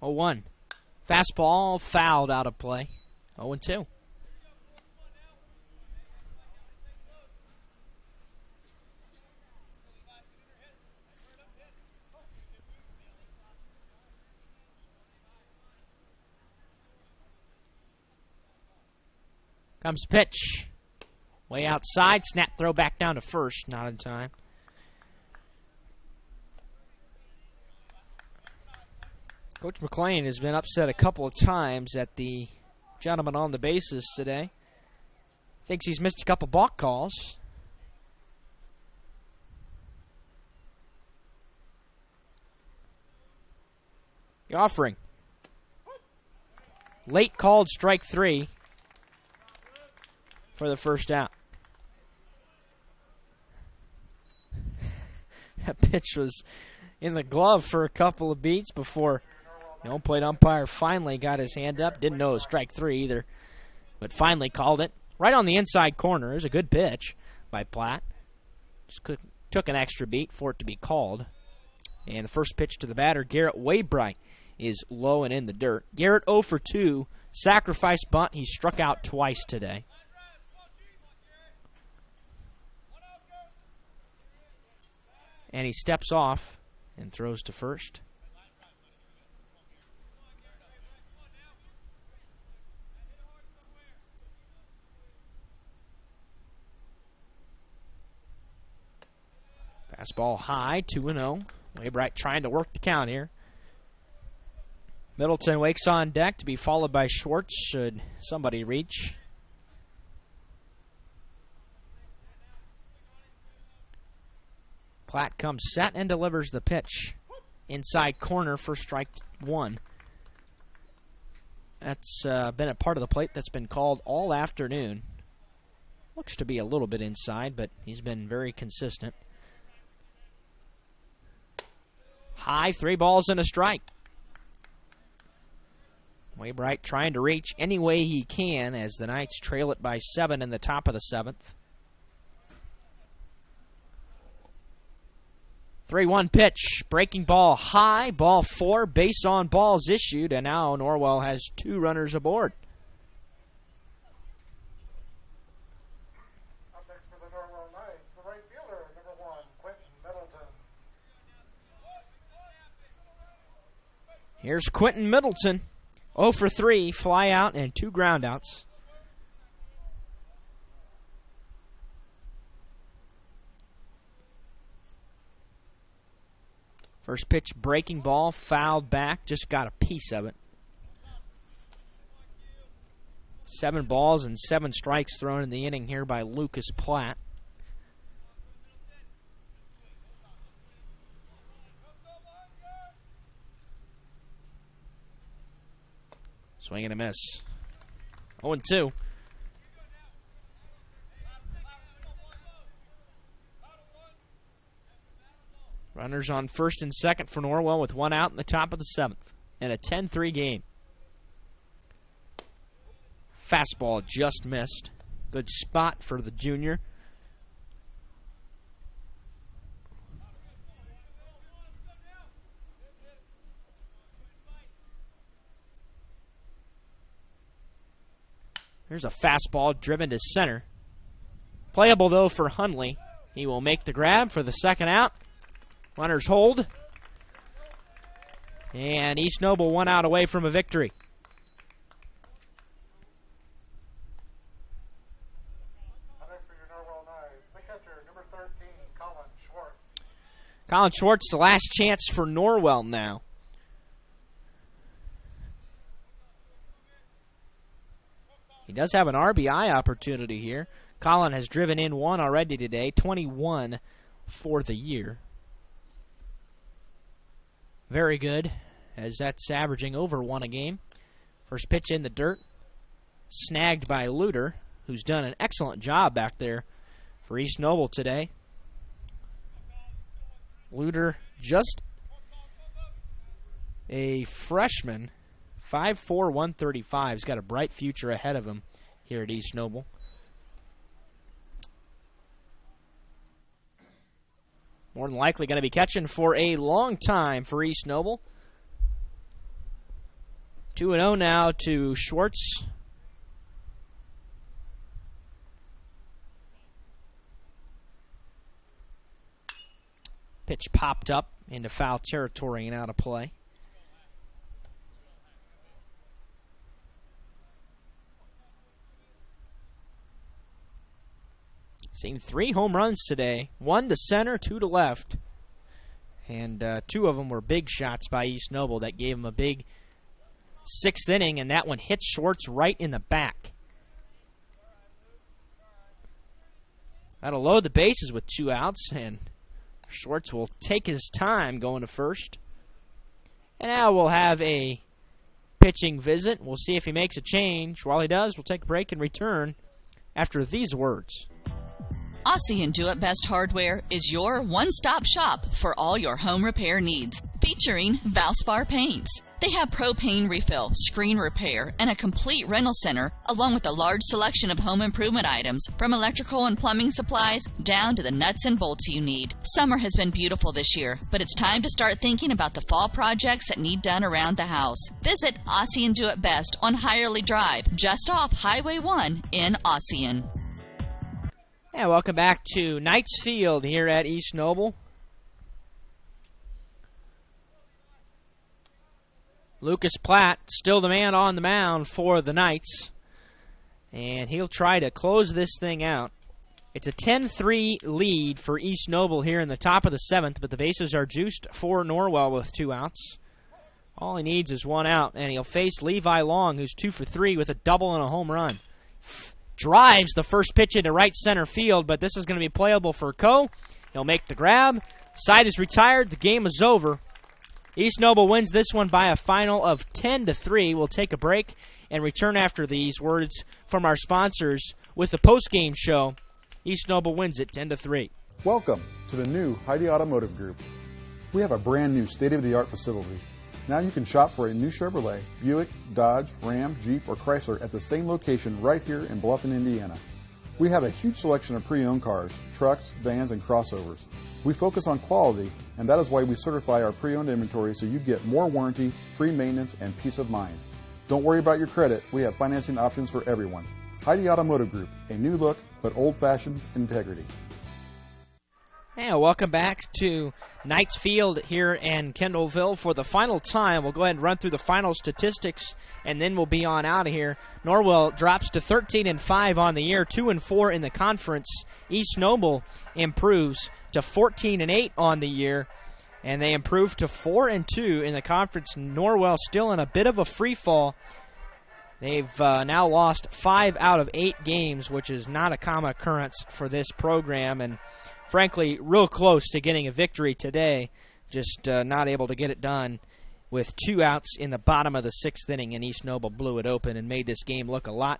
Oh, 1. Fastball fouled out of play. 0-2. Comes pitch. Way outside. Snap throw back down to first. Not in time. Coach McLean has been upset a couple of times at the gentleman on the bases today. Thinks he's missed a couple balk calls. The offering. Late called strike 3 for the first out. That pitch was in the glove for a couple of beats before the home plate umpire finally got his hand up. Didn't know it was strike 3 either, but finally called it. Right on the inside corner. It was a good pitch by Platt. Just took an extra beat for it to be called. And the first pitch to the batter, Garrett Waybright, is low and in the dirt. Garrett 0 for 2. Sacrifice bunt. He struck out twice today. And he steps off and throws to first. Fastball high, 2-0. Waybright trying to work the count here. Middleton wakes on deck to be followed by Schwartz should somebody reach. Platt comes set and delivers the pitch. Inside corner for strike 1. That's been a part of the plate that's been called all afternoon. Looks to be a little bit inside, but he's been very consistent. High, 3 balls and a strike. Waybright trying to reach any way he can as the Knights trail it by 7 in the top of the 7th. 3-1 pitch, breaking ball high, ball 4, base on balls issued, and now Norwell has 2 runners aboard. Up next for the Norwell Knights, the right fielder, number 1, Quentin Middleton. Here's Quentin Middleton, 0 for 3, fly out and 2 groundouts. First pitch, breaking ball, fouled back, just got a piece of it. 7 balls and 7 strikes thrown in the inning here by Lucas Platt. Swing and a miss. 0-2. Runners on first and second for Norwell with 1 out in the top of the 7th. And a 10-3 game. Fastball just missed. Good spot for the junior. Here's a fastball driven to center. Playable, though, for Hunley. He will make the grab for the second out. Runners hold. And East Noble 1 out away from a victory. Next for your Norwell Knights, the catcher, number 13, Colin Schwartz. Colin Schwartz, the last chance for Norwell now. He does have an RBI opportunity here. Colin has driven in 1 already today, 21 for the year. Very good, as that's averaging over 1 a game. First pitch in the dirt, snagged by Luter, who's done an excellent job back there for East Noble today. Luter, just a freshman, 5'4", 135. He's got a bright future ahead of him here at East Noble. More than likely going to be catching for a long time for East Noble. 2-0 now to Schwartz. Pitch popped up into foul territory and out of play. Seen 3 home runs today. 1 to center, 2 to left. And 2 of them were big shots by East Noble that gave him a big 6th inning, and that one hit Schwartz right in the back. That'll load the bases with 2 outs, and Schwartz will take his time going to first. And now we'll have a pitching visit. We'll see if he makes a change. While he does, we'll take a break and return after these words. Aussie and Do It Best Hardware is your one-stop shop for all your home repair needs, featuring Valspar paints. They have propane refill, screen repair, and a complete rental center, along with a large selection of home improvement items, from electrical and plumbing supplies down to the nuts and bolts you need. Summer has been beautiful this year, but it's time to start thinking about the fall projects that need done around the house. Visit Aussie and Do It Best on Hirely Drive, just off Highway 1 in Ossian. Yeah, welcome back to Knights Field here at East Noble. Lucas Platt, still the man on the mound for the Knights. And he'll try to close this thing out. It's a 10-3 lead for East Noble here in the top of the 7th, but the bases are juiced for Norwell with 2 outs. All he needs is 1 out, and he'll face Levi Long, who's 2 for 3 with a double and a home run. Drives the first pitch into right center field, but this is going to be playable for Coe. He'll make the grab. Side is retired. The game is over. East Noble wins this one by a final of 10-3. We'll take a break and return after these words from our sponsors with the post-game show. East Noble wins it 10-3. Welcome to the new Heidi Automotive Group. We have a brand new state-of-the-art facility. Now you can shop for a new Chevrolet, Buick, Dodge, Ram, Jeep, or Chrysler at the same location right here in Bluffton, Indiana. We have a huge selection of pre-owned cars, trucks, vans, and crossovers. We focus on quality, and that is why we certify our pre-owned inventory so you get more warranty, free maintenance, and peace of mind. Don't worry about your credit. We have financing options for everyone. Heidi Automotive Group, a new look, but old-fashioned integrity. Yeah, welcome back to Knights Field here in Kendallville for the final time. We'll go ahead and run through the final statistics, and then we'll be on out of here. Norwell drops to 13-5 on the year, 2-4 in the conference. East Noble improves to 14-8 on the year, and they improve to 4-2 in the conference. Norwell still in a bit of a free fall. They've now lost 5 out of 8 games, which is not a common occurrence for this program, and frankly, real close to getting a victory today, just not able to get it done with 2 outs in the bottom of the 6th inning, and East Noble blew it open and made this game look a lot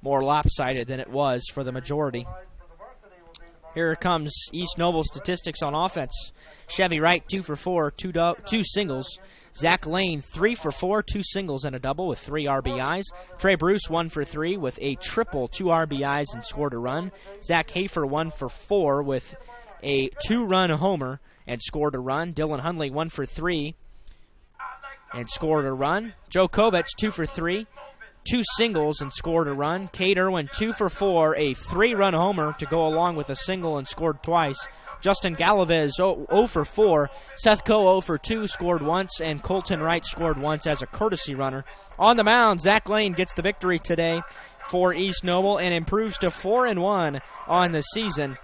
more lopsided than it was for the majority. Here comes East Noble statistics on offense. Chevy Wright, 2 for 4, 2 singles. Zach Lane, 3 for 4, 2 singles and a double with 3 RBIs. Trey Bruce, 1 for 3 with a triple, 2 RBIs and scored a run. Zach Hafer, 1 for 4 with a 2-run homer and scored a run. Dylan Hundley, 1 for 3 and scored a run. Joe Kovach, 2 for 3. 2 singles and scored a run. Cade Irwin, 2 for 4, a 3-run homer to go along with a single and scored twice. Justin Galavez, 0 for 4. Seth Coe, 0 for 2, scored once, and Colton Wright scored once as a courtesy runner. On the mound, Zach Lane gets the victory today for East Noble and improves to 4-1 on the season.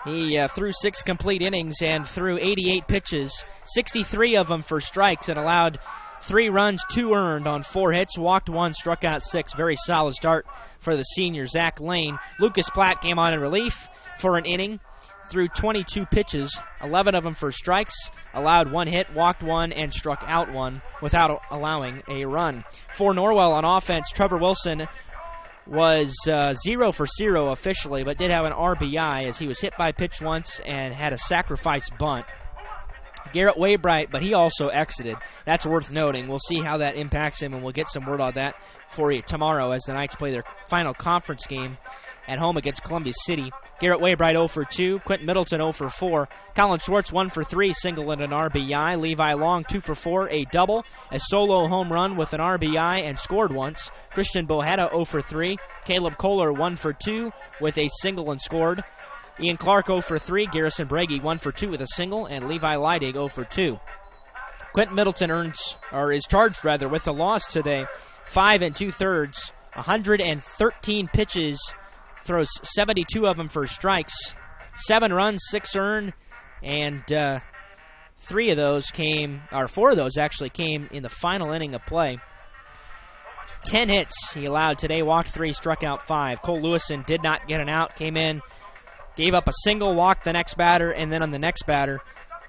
He threw 6 complete innings and threw 88 pitches, 63 of them for strikes, and allowed 3 runs, 2 earned on 4 hits, walked 1, struck out 6. Very solid start for the senior, Zach Lane. Lucas Platt came on in relief for an inning, threw 22 pitches, 11 of them for strikes, allowed 1 hit, walked 1, and struck out 1 without allowing a run. For Norwell on offense, Trevor Wilson was 0 for 0 officially, but did have an RBI as he was hit by a pitch once and had a sacrifice bunt. Garrett Waybright, but he also exited. That's worth noting. We'll see how that impacts him, and we'll get some word on that for you tomorrow as the Knights play their final conference game at home against Columbia City. Garrett Waybright 0 for 2. Quentin Middleton 0 for 4. Colin Schwartz 1 for 3, single and an RBI. Levi Long 2 for 4, a double, a solo home run with an RBI and scored once. Christian Bohetta 0 for 3. Caleb Kohler 1 for 2 with a single and scored. Ian Clark 0 for 3. Garrison Brady 1 for 2 with a single, and Levi Leidig 0 for 2. Quentin Middleton is charged with the loss today. 5 2/3, 113 pitches, throws 72 of them for strikes, 7 runs, 6 earned, and 4 of those actually came in the final inning of play. 10 hits he allowed today, walked 3, struck out 5. Cole Lewison did not get an out, came in, gave up a single, walked the next batter, and then on the next batter,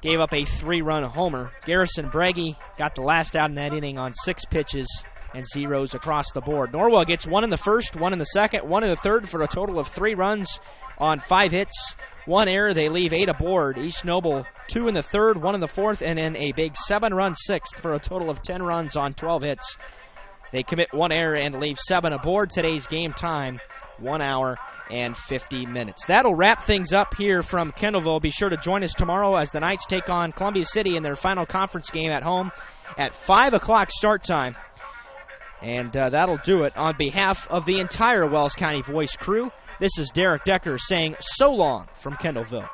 gave up a 3-run homer. Garrison Breggy got the last out in that inning on 6 pitches and zeros across the board. Norwell gets 1 in the first, 1 in the second, 1 in the third for a total of 3 runs on 5 hits. 1 error, they leave 8 aboard. East Noble 2 in the third, 1 in the fourth, and then a big 7-run sixth for a total of 10 runs on 12 hits. They commit 1 error and leave 7 aboard. Today's game time, 1 hour and 50 minutes. That'll wrap things up here from Kendallville. Be sure to join us tomorrow as the Knights take on Columbia City in their final conference game at home at 5 o'clock start time. And that'll do it. On behalf of the entire Wells County Voice crew, this is Derek Decker saying so long from Kendallville.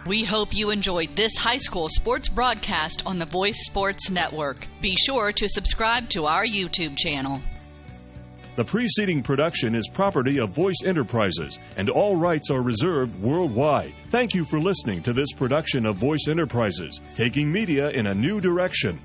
We hope you enjoyed this high school sports broadcast on the Voice Sports Network. Be sure to subscribe to our YouTube channel. The preceding production is property of Voice Enterprises, and all rights are reserved worldwide. Thank you for listening to this production of Voice Enterprises, taking media in a new direction.